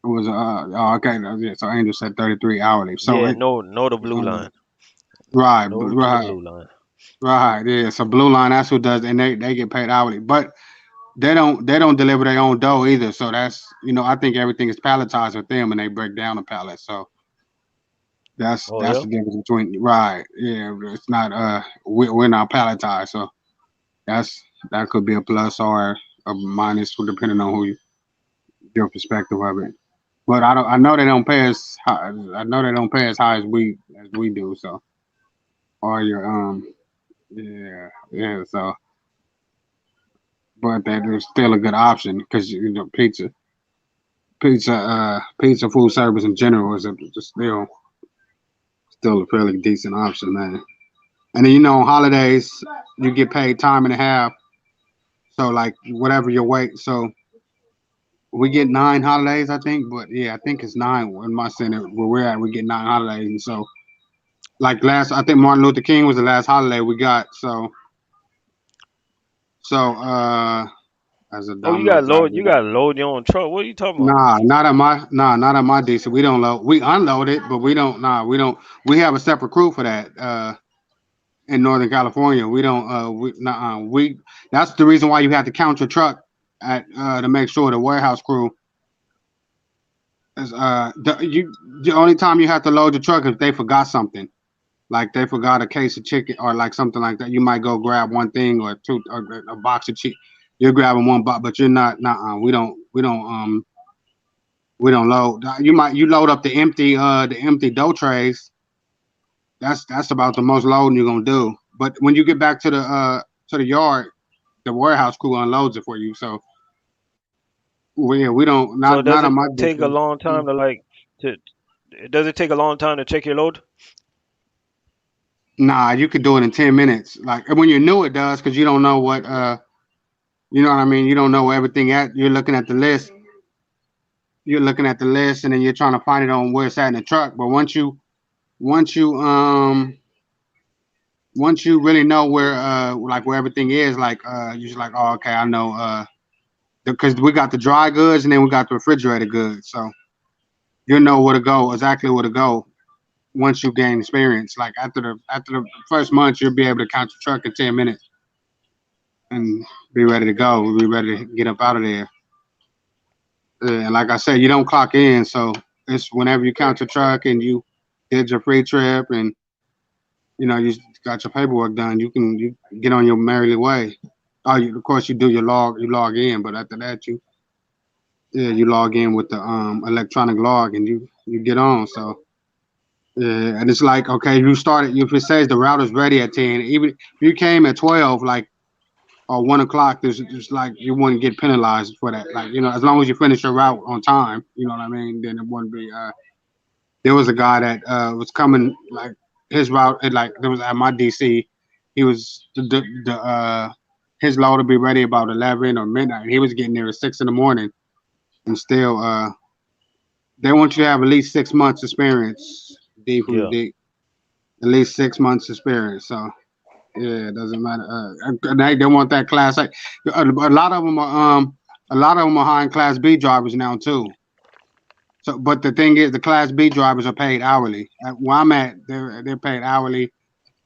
It was okay, yeah, so Angel said 33 hourly. So Yeah, it no the blue um, line. right, No to the right, blue line. right, yeah. So Blue Line, that's who does, and they get paid hourly, but they don't deliver their own dough either. So that's I think everything is palletized with them, and they break down the pallet. So Oh that's yeah. the difference between right. Yeah, it's not we're not palletized, so that's that could be a plus or a minus depending on your perspective of it. But I don't. I know they don't pay us. I know they don't pay as high as we do. So or your yeah. So but that is still a good option because pizza food service in general is still a fairly decent option, man. And then on holidays you get paid time and a half. So like whatever your weight. So we get 9 holidays, I think. But yeah, I think it's nine in my center where we're at. We get 9 holidays, and so like I think Martin Luther King was the last holiday we got. So as a Oh, Domino you driver. got to load your own truck. What are you talking about? Not at my DC. We don't load. We unload it, but we don't. Nah, we don't. We have a separate crew for that. In Northern California, we don't. We. That's the reason why you have to count your truck at to make sure the warehouse crew is the only time you have to load your truck is if they forgot something. Like they forgot a case of chicken or like something like that. You might go grab one thing or two or a box of chicken. You're grabbing one box, but you're not. Nah, we don't load. You load up the empty dough trays. That's about the most loading you're gonna do. But when you get back to the yard, the warehouse crew unloads it for you. So we don't So not does on it my take a district. long time to to does it take a long time to check your load? Nah, you could do it in 10 minutes. Like when you're new, it does because you don't know what you know what I mean. You don't know where everything at. You're looking at the list. You're looking at the list, and then you're trying to find it on where it's at in the truck. But once you once you really know where like where everything is, like you're just like, oh, okay, I know because we got the dry goods and then we got the refrigerated goods, so you know where to go, exactly where to go once you gain experience. Like after the first month, you'll be able to count your truck in 10 minutes and be ready to go, be ready to get up out of there. And like I said, you don't clock in, so it's whenever you count your truck and you did your free trip and you got your paperwork done, you get on your merry way. Oh, of course you do you log in, but after that you log in with the electronic log and you get on. So yeah, and it's like okay, you started if it says the route is ready at 10, even if you came at 12, like or 1 o'clock, there's just like you wouldn't get penalized for that. Like as long as you finish your route on time, you know what I mean. Then it wouldn't be. There was a guy that was coming like his route. Like there was at my DC. He was his load would be ready about 11 or midnight. He was getting there at 6 in the morning, and still they want you to have at least 6 months experience. D from the Yeah. D, at least 6 months experience. So yeah, it doesn't matter. They want that class. Like, a lot of them are hiring class B drivers now too. So, but the thing is, the class B drivers are paid hourly. Where I'm at, they're paid hourly,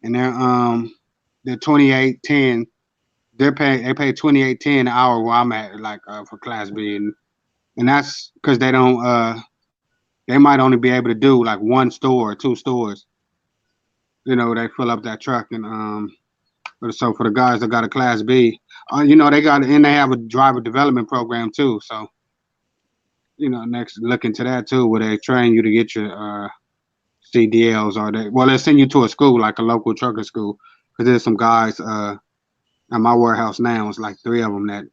and they're 28.10. They pay 28.10 an hour where I'm at, like for class B, and that's because they might only be able to do like one store or two stores. They fill up that truck and so for the guys that got a class B, they have a driver development program too. So next look into that too, where they train you to get your CDLs, or they send you to a school like a local trucker school, because there's some guys at my warehouse now. It's like three of them that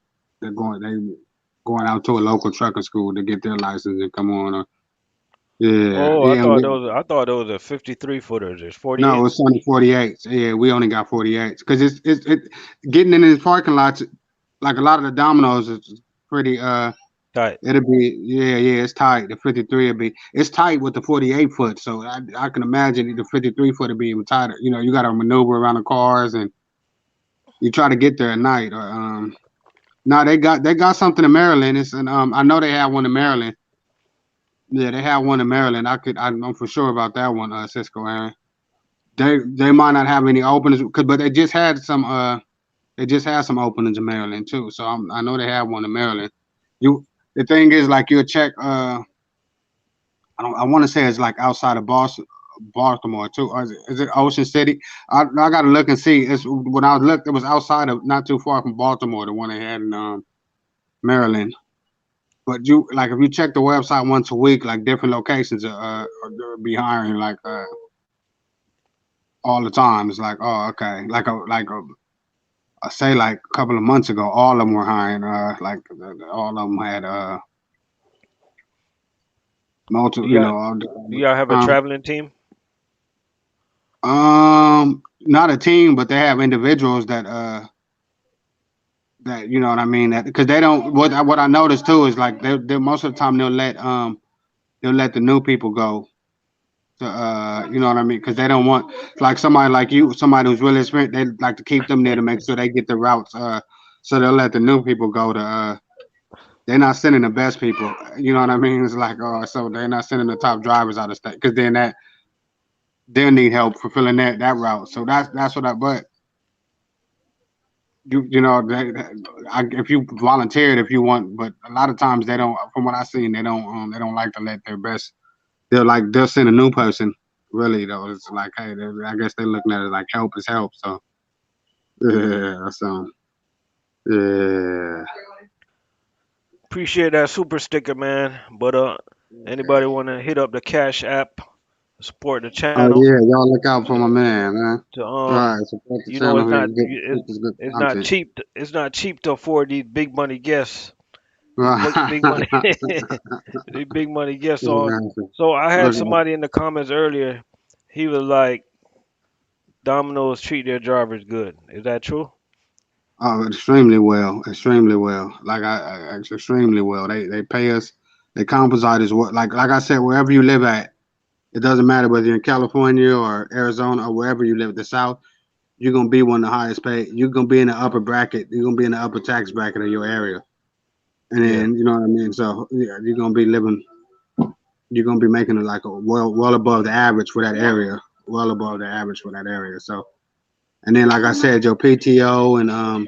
they going out to a local trucker school to get their license and come on. Yeah, Oh, yeah. I thought those are 53 footers. There's No, 48s. it's only 48s. Yeah, we only got 48s because it's getting in these parking lots. Like a lot of the Dominoes is pretty. Tight. It'll be yeah. It's tight. The 53 will be. It's tight with the 48 foot. So I can imagine the 53 foot will be even tighter. You know, you got to maneuver around the cars and you try to get there at night. Or no, they got something in Maryland. It's and I know they have one in Maryland. Yeah, they have one in Maryland. I'm for sure about that one. Cisco Aaron. They might not have any openings, but they just had some openings in Maryland too. So I know they have one in Maryland. You the thing is like you'll check. I want to say it's like outside of Boston, Baltimore too. Or is it Ocean City? I got to look and see. It's when I looked, it was outside of not too far from Baltimore, the one they had in Maryland. But you like if you check the website once a week, like different locations they'll be hiring like all the time. It's like oh okay, I say like a couple of months ago, all of them were hiring. Like all of them had Do multiple. y'all do y'all have a Um, traveling team? not a team, but they have individuals that you know what I mean. That because they don't. What I noticed too is like they most of the time they'll let the new people go. To, you know what I mean? Because they don't want like somebody like you, somebody who's really experienced. They like to keep them there to make sure they get the routes. So they'll let the new people go to. They're not sending the best people. You know what I mean? It's like, oh, so they're not sending the top drivers out of state because then they'll need help fulfilling that route. So that's what I. But you know, if you volunteered, if you want, but a lot of times they don't. From what I've seen, they don't like to let their best. They'll send a new person. Really though, it's like, hey, I guess they're looking at it like help is help. So yeah, so yeah. Appreciate that super sticker, man. But anybody want to hit up the Cash App, support the Oh channel? yeah, y'all look out for my man, man. To Right, support the you know, channel. He get this good it's not content. cheap. It's not cheap to afford these big money guests. These Right. big money, these big money guests. Exactly. So I had Look out. somebody in the comments earlier. He was like, "Domino's treat their drivers good." Is that true? Oh, extremely well, extremely well. Like extremely well. They pay us. They compensate us. What like I said, wherever you live at, it doesn't matter whether you're in California or Arizona or wherever you live, the South. You're gonna be one of the highest paid. You're gonna be in the upper bracket. You're gonna be in the upper tax bracket of your area, and Yeah. then you know what I mean. So yeah, you're gonna be living. You're gonna be making it like a well above the average for that area. Well above the average for that area. So and then like I said, your PTO and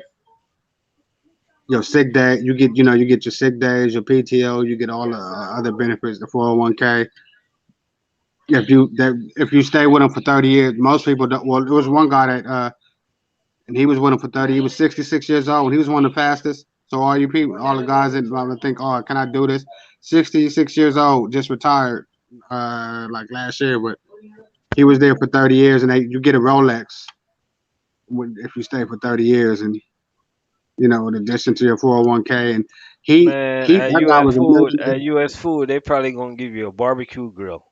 your sick day, you get your sick days, your PTO, you get all the other benefits, the 401k. If you stay with them for 30 years, most people don't. Well, there was one guy that and he was with them for 30. He was 66 years old. And he was one of the fastest. So all you people, all the guys that think, oh, can I do this? 66 years old, just retired, like last year, but he was there for 30 years, and you get a Rolex if you stay for 30 years, and in addition to your 401k, and Man, that guy was a At millionaire. US Food, they probably gonna give you a barbecue grill,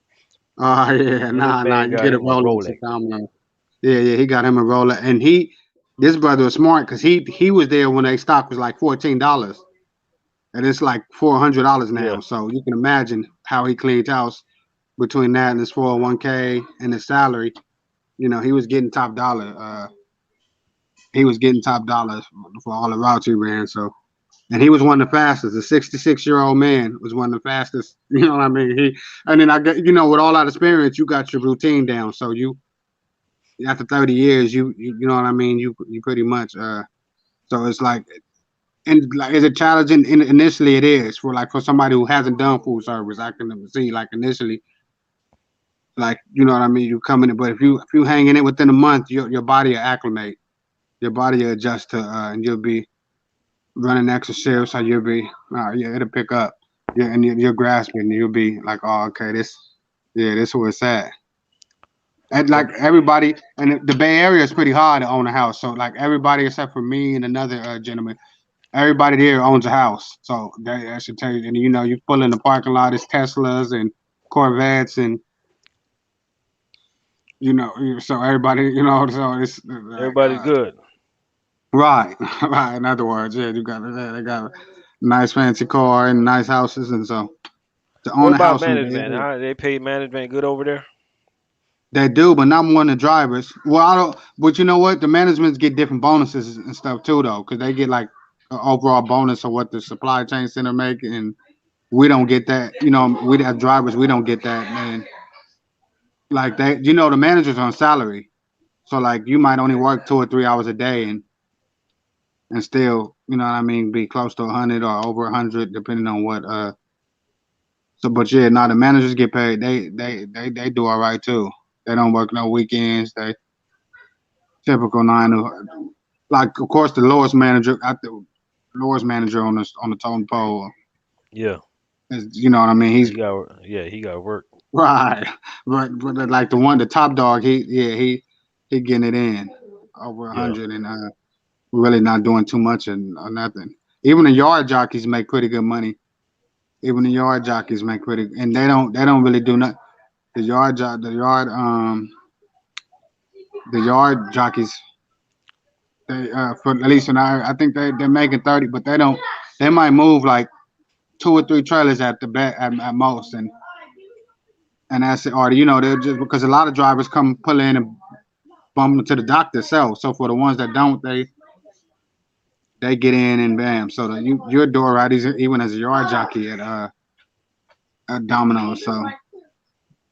Oh yeah, and this nah, man you got get a him a Rolex, a Rolex. Domino. Yeah, he got him a Rolex, and this brother was smart because he was there when their stock was like $14, and it's like $400 Yeah, now. So you can imagine how he cleaned house between that and his 401k and his salary. He was getting top dollar. He was getting top dollars for all the routes he ran. So, and he was one of the fastest. A 66-year-old man was one of the fastest. You know what I mean? And then I get, with all that experience, you got your routine down. So after 30 years, you know what I mean? You pretty much, so it's like, and like, is it challenging? Initially, it is for somebody who hasn't done food service. I can see like initially, like you know what I mean. You come in, but if you hang in it within a month, your body will acclimate. Your body will adjust to, and you'll be running extra shifts. So you'll be, yeah, it'll pick up. Yeah, and you're grasping. You'll be like, oh, okay, this, yeah, this is where it's at. And like So everybody, and the Bay Area is pretty hard to own a house. So like everybody except for me and another gentleman, everybody there owns a house. So that should tell you. And you know, you pull in the parking lot, it's Teslas and Corvettes, and so everybody, so it's like everybody's good. right, right. In other words, yeah, they got a nice fancy car and nice houses, and so to What own a about house in the Bay management? Area. How they pay management good over there? They do, but not more than the drivers. Well, I don't. But you know what? The managements get different bonuses and stuff too, though, because they get like an overall bonus of what the supply chain center make, and we don't get that. We as drivers, we don't get that, man. Like they, the managers on salary, so like you might only work 2 or 3 hours a day, and still, you know what I mean, be close to 100 or over 100, depending on what. So, but yeah, now the managers get paid. They do all right too. They don't work no weekends. They typical nine to like. Of course, the lowest manager at the lowest manager on the totem pole. Yeah, Is, you know what I mean? He's he got work. right, but like the top dog. He getting it in over a Yeah, hundred and really not doing too much and or nothing. Even the yard jockeys make pretty good money. Even the yard jockeys make pretty, and they don't really do nothing. The yard jockeys, they for at least an hour, I think they're making 30, but they might move like 2 or 3 trailers at the back at most, and that's it. Or they're just because a lot of drivers come pull in and bump into the dock themselves. So for the ones that don't, they get in and bam. So you're a door right even as a yard jockey at Domino. So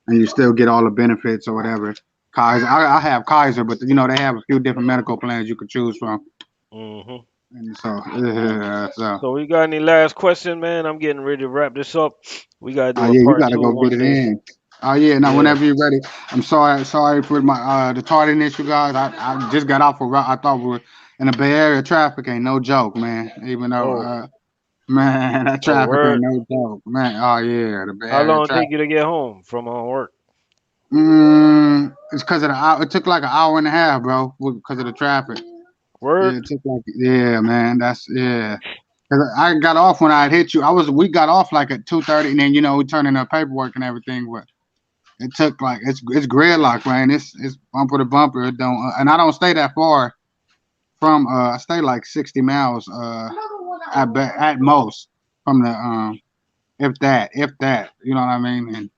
and you still get all the benefits or whatever. Kaiser, I have Kaiser, but they have a few different medical plans you could choose from, hmm and so yeah, so. So we got any last question, man? I'm getting ready to wrap this up. We gotta Oh do a yeah, you part gotta two go get one it day. in. Oh yeah, now Yeah. whenever you're ready. I'm sorry for my the tardiness, you guys. I just got off a route. I thought we were in the Bay Area. Traffic ain't no joke, man. Even though Oh, man, that oh, traffic ain't word. no joke, man. Oh yeah, the Bay How Area long it take traffic. you to get home from work? It's because of the hour. It took like an hour and a half, bro, because of the traffic. Yeah, Word. it took like yeah, man. That's yeah. 'Cause I got off when I had hit you. We got off like at 2:30, and then we turned in our paperwork and everything. But it took like it's gridlock, man. It's bumper to bumper. It don't, and I don't stay that far from. I stay like 60 miles. At most from the if that. You know what I mean? And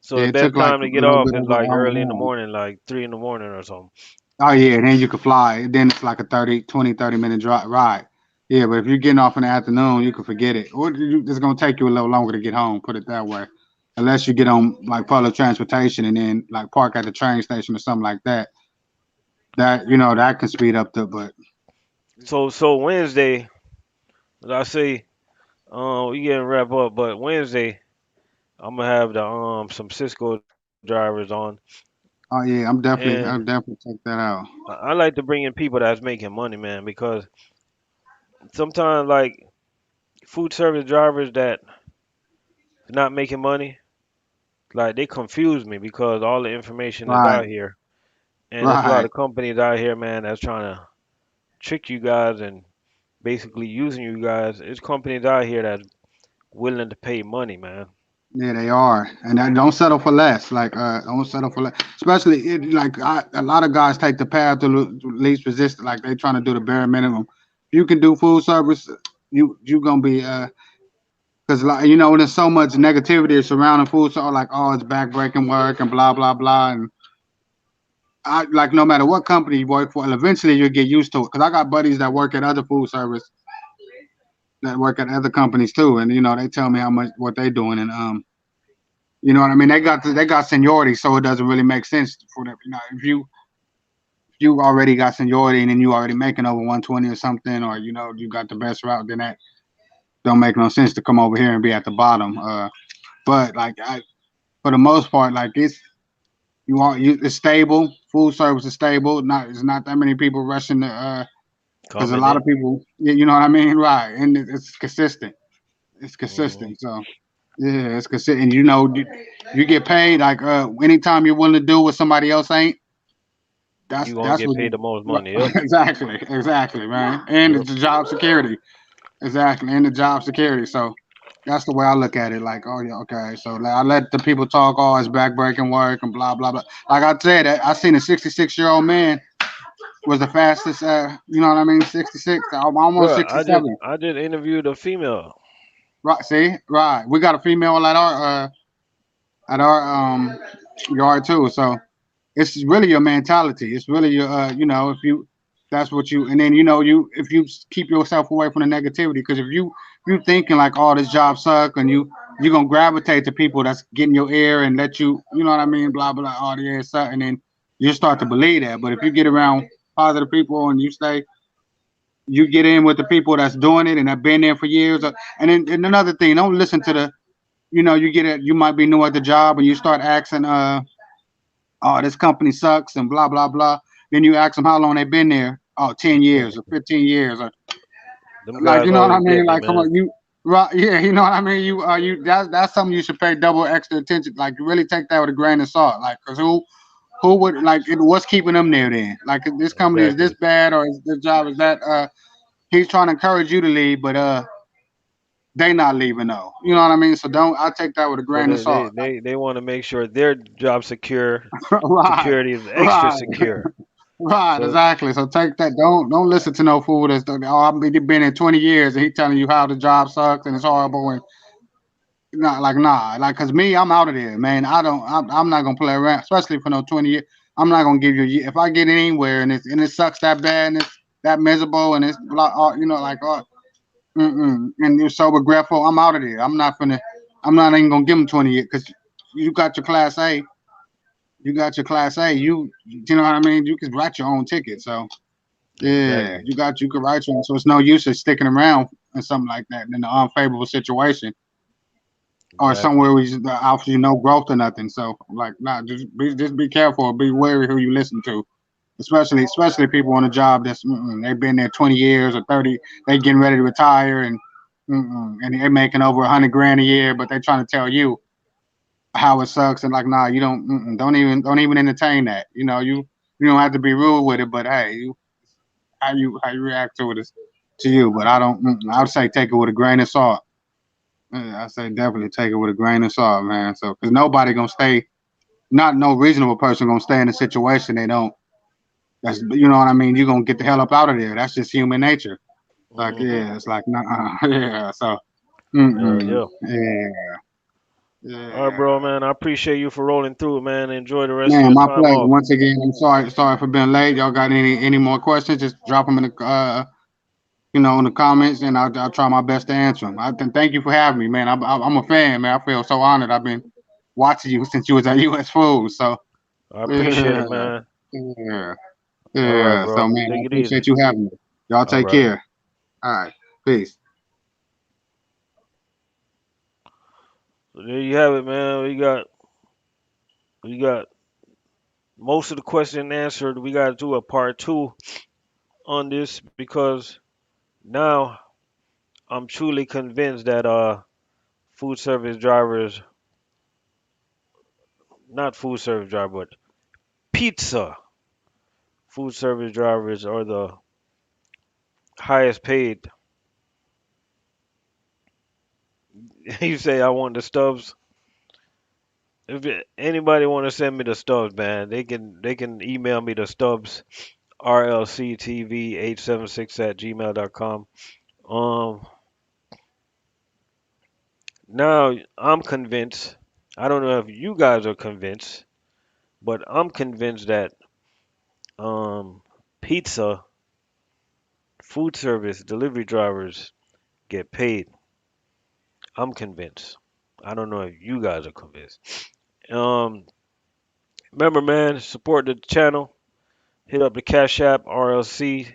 So yeah, the it best took like time a to get little off bit is over an like hour and early a in the half. morning, like 3 in the morning or something. Oh yeah, and then you can fly. Then it's like a 30 minute drive ride. Yeah, but if you're getting off in the afternoon, you can forget it. It's gonna take you a little longer to get home. Put it that way. Unless you get on like public transportation and then like park at the train station or something like that. That can speed up the but So Wednesday, as I say, we getting wrap up, but Wednesday I'm gonna have the some Cisco drivers on, oh yeah, and I'll definitely check that out. I like to bring in people that's making money, man, because sometimes like food service drivers that not making money, like they confuse me because all the information is Right, out here, and there's a lot right. of companies out here, man, that's trying to trick you guys and basically using you guys. There's companies out here that's willing to pay money, man. Yeah, they are, and don't settle for less. Like, don't settle for less. Especially a lot of guys take the path to least resistance. Like they trying to do the bare minimum. If you can do food service, you gonna be because like there's so much negativity surrounding food. So like, oh, it's backbreaking work and blah blah blah. And I like no matter what company you work for, eventually you'll get used to it. Because I got buddies that work at other food service that work at other companies too, and they tell me how much what they doing and you know what I mean? They got seniority, so it doesn't really make sense for them. If you already got seniority and then you already making over 120 or something, or you got the best route, then that don't make no sense to come over here and be at the bottom. But like for the most part, like it's stable. Food service is stable. It's not that many people rushing to because a Coming lot in. of people, you know what I mean, right? And it's consistent. It's Hmm. consistent. So. Yeah, it's considered, and you get paid like anytime you're willing to do what somebody else ain't. You gonna That's get what paid you the most money. Yep. exactly, man, and Yep. it's the job security. Exactly, and the job security. So that's the way I look at it. Like, oh yeah, okay. So like, I let the people talk, oh, it's backbreaking work and blah blah blah. Like I said, I seen a 66-year-old man was the fastest. You know what I mean? 66, almost Bro, I just 67. I just interviewed a female. Right. See, right. We got a female at our yard too. So it's really your mentality. It's really your if you that's what you and then you if you keep yourself away from the negativity because if you thinking like oh this job suck and you're gonna gravitate to people that's getting your ear and let you know what I mean blah blah oh yeah suck and then you start to believe that but if you get around positive people and you get in with the people that's doing it and have been there for years and then and another thing don't listen to the you get it you might be new at the job and you start asking oh, this company sucks and blah blah blah. Then you ask them how long they've been there. Oh, 10 years or 15 years or Them like guys you know what I always mean? get me, Like come man. on, you right, yeah, you know what I mean? You that's something you should pay double extra attention. Like you really take that with a grain of salt. Like cause who would like what's keeping them there then? Like if this company is this Exactly. bad or is this job is that he's trying to encourage you to leave, but they not leaving though. You know what I mean? So don't I take that with a So grain of they salt. they they, they want to make sure their job Right, security is extra right. secure. Right, So exactly. So take that. Don't listen to no fool that's I've been in 20 years and he telling you how the job sucks and it's horrible and not like nah like cause me I'm out of there man. I'm not gonna play around especially for no 20 years. I'm not gonna give you a year. If I get anywhere and it sucks that bad and it's that miserable and it's like and you're so regretful. I'm out of there. I'm not even gonna give them 20 years because you got your class A. You got your class A. You know what I mean. You can write your own ticket. So. Yeah, exactly, you could write to so it's no use of sticking around in something like that in an unfavorable situation or exactly. somewhere where that offers you no growth or nothing. So like, nah, just be careful, be wary who you listen to, especially people on a job that's they've been there 20 years or 30, they getting ready to retire and they're making over 100 grand a year, but they trying to tell you how it sucks and like, nah, you don't even entertain that. You don't have to be rude with it, but hey, how you react to it is to you. But I don't. I would say take it with a grain of salt. I say definitely take it with a grain of salt, man. So because nobody gonna stay. Not no reasonable person gonna stay in a situation they don't. That's you know what I mean. You gonna get the hell up out of there. That's just human nature. Like Hmm. yeah, it's like nah, yeah. So Yeah, yeah. yeah, All right, yeah. bro, man. I appreciate you for rolling through it, man. Enjoy the rest of Man, your my time pleasure. off. Once again, I'm sorry for being late. Y'all got any more questions? Just drop them in the in the comments, and I'll try my best to answer them. Thank you for having me, man. I'm a fan, man. I feel so honored. I've been watching you since you was at US Food, so I appreciate yeah, it, man. yeah, All right, yeah. So bro. man, I Take it easy. appreciate you having me. Y'all All take right. care. All right, peace. So there you have it, man. We got most of the question answered. We got to do a part two on this because now I'm truly convinced that food service drivers, not food service driver, but pizza food service drivers are the highest paid. You say I want the stubs. If anybody want to send me the stubs, man, they can email me the stubs rlctv876 at gmail.com. Um, now I'm convinced. I don't know if you guys are convinced, but I'm convinced that um, pizza food service delivery drivers get paid. I'm convinced. I don't know if you guys are convinced. Um, remember, man, support the channel. Hit up the Cash App RLC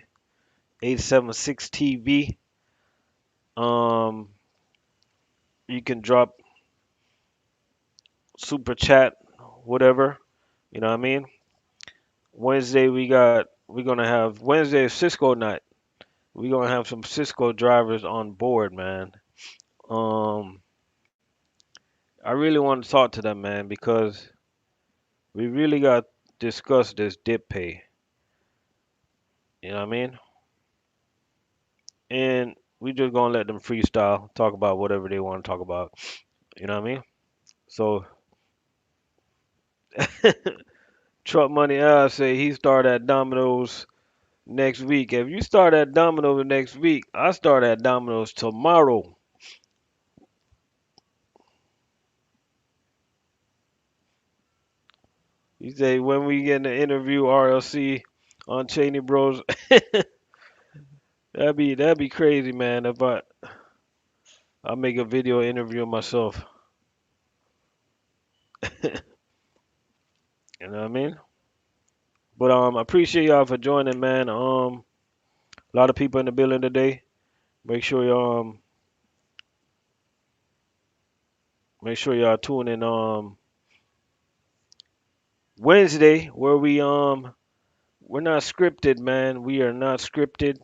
876 TV. Um, you can drop super chat, whatever. You know what I mean? Wednesday we're gonna have Wednesday is Cisco night. We're gonna have some Cisco drivers on board, man. Um, I really want to talk to them, man, because we really got to discuss this dip pay. You know what I mean? And we just gonna let them freestyle, talk about whatever they want to talk about. You know what I mean? So, Truck Money Al say he start at Domino's next week. If you start at Domino's next week, I start at Domino's tomorrow. He say when we get the interview RLC on Cheney Bros, that'd be crazy, man. If I make a video interview myself, you know what I mean? But I appreciate y'all for joining, man. A lot of people in the building today. Make sure y'all tune in Wednesday where we're not scripted, man. We are not scripted.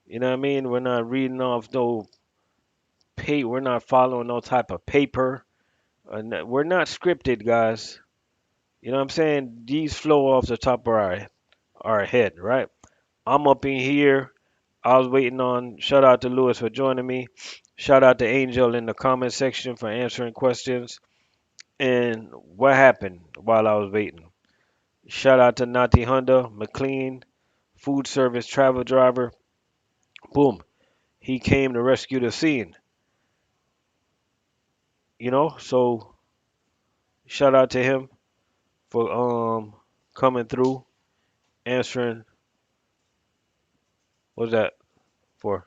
You know what I mean? We're not reading off no we're not following no type of paper. We're not scripted, guys. You know what I'm saying? These flow off the top of our head, right? I'm up in here. I was waiting on. Shout out to Lewis for joining me. Shout out to Angel in the comment section for answering questions. And what happened while I was waiting? Shout out to Nati Honda, McLean Foodservice travel driver. Boom. He came to rescue the scene. So shout out to him for coming through, answering. What's that for?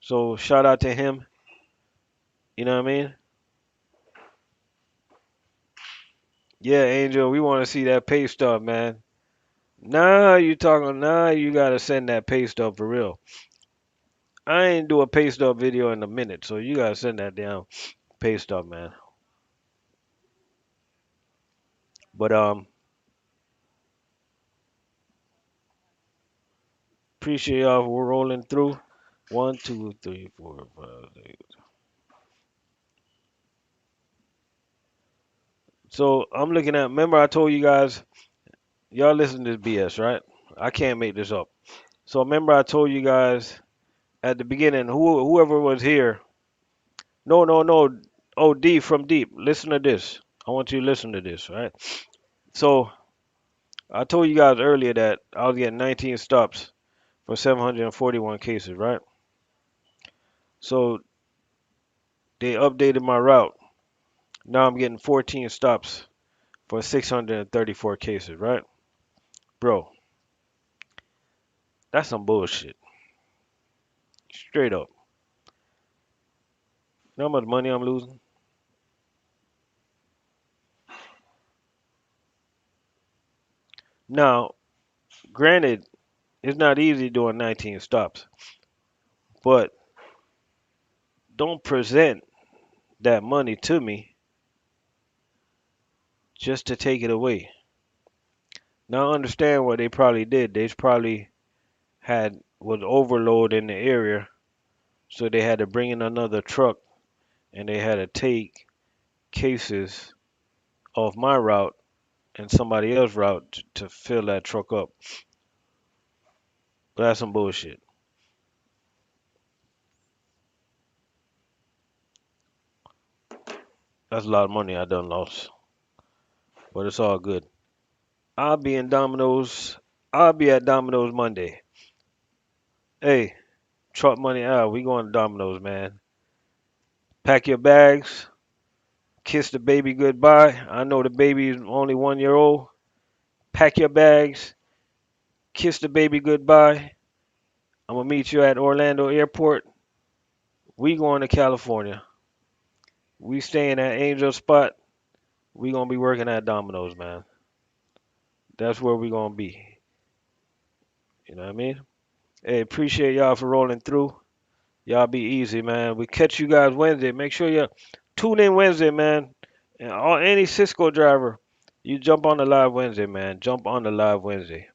So shout out to him. You know what I mean? Yeah, Angel, we want to see that pay stub, man. Nah, you gotta send that pay stub for real. I ain't do a pay stub video in a minute, so you gotta send that down pay stub, man. But appreciate y'all for rolling through. One, two, three, four, five, six. So I'm looking at. Remember, I told you guys, y'all listen to this BS, right? I can't make this up. So remember, I told you guys at the beginning, whoever was here. No, no, no. Oh, D from Deep. Listen to this. I want you to listen to this, right? So I told you guys earlier that I was getting 19 stops for 741 cases, right? So they updated my route. Now I'm getting 14 stops for 634 cases, right? Bro, that's some bullshit. Straight up. You know how much money I'm losing? Now, granted, it's not easy doing 19 stops, but don't present that money to me just to take it away. Now, I understand what they probably did. They probably was overload in the area, so they had to bring in another truck and they had to take cases off my route and somebody else's route to fill that truck up. But that's some bullshit. That's a lot of money I done lost. But it's all good. I'll be in Domino's. I'll be at Domino's Monday. Hey, truck money out. We going to Domino's, man. Pack your bags. Kiss the baby goodbye. I know the baby is only 1 year old. Pack your bags. Kiss the baby goodbye. I'm gonna meet you at Orlando Airport. We going to California. We staying at Angel Spot. We gonna be working at Domino's, man. That's where we gonna be. You know what I mean? Hey, appreciate y'all for rolling through. Y'all be easy, man. We catch you guys Wednesday. Make sure you tune in Wednesday, man. And any Cisco driver, you jump on the live Wednesday, man. Jump on the live Wednesday.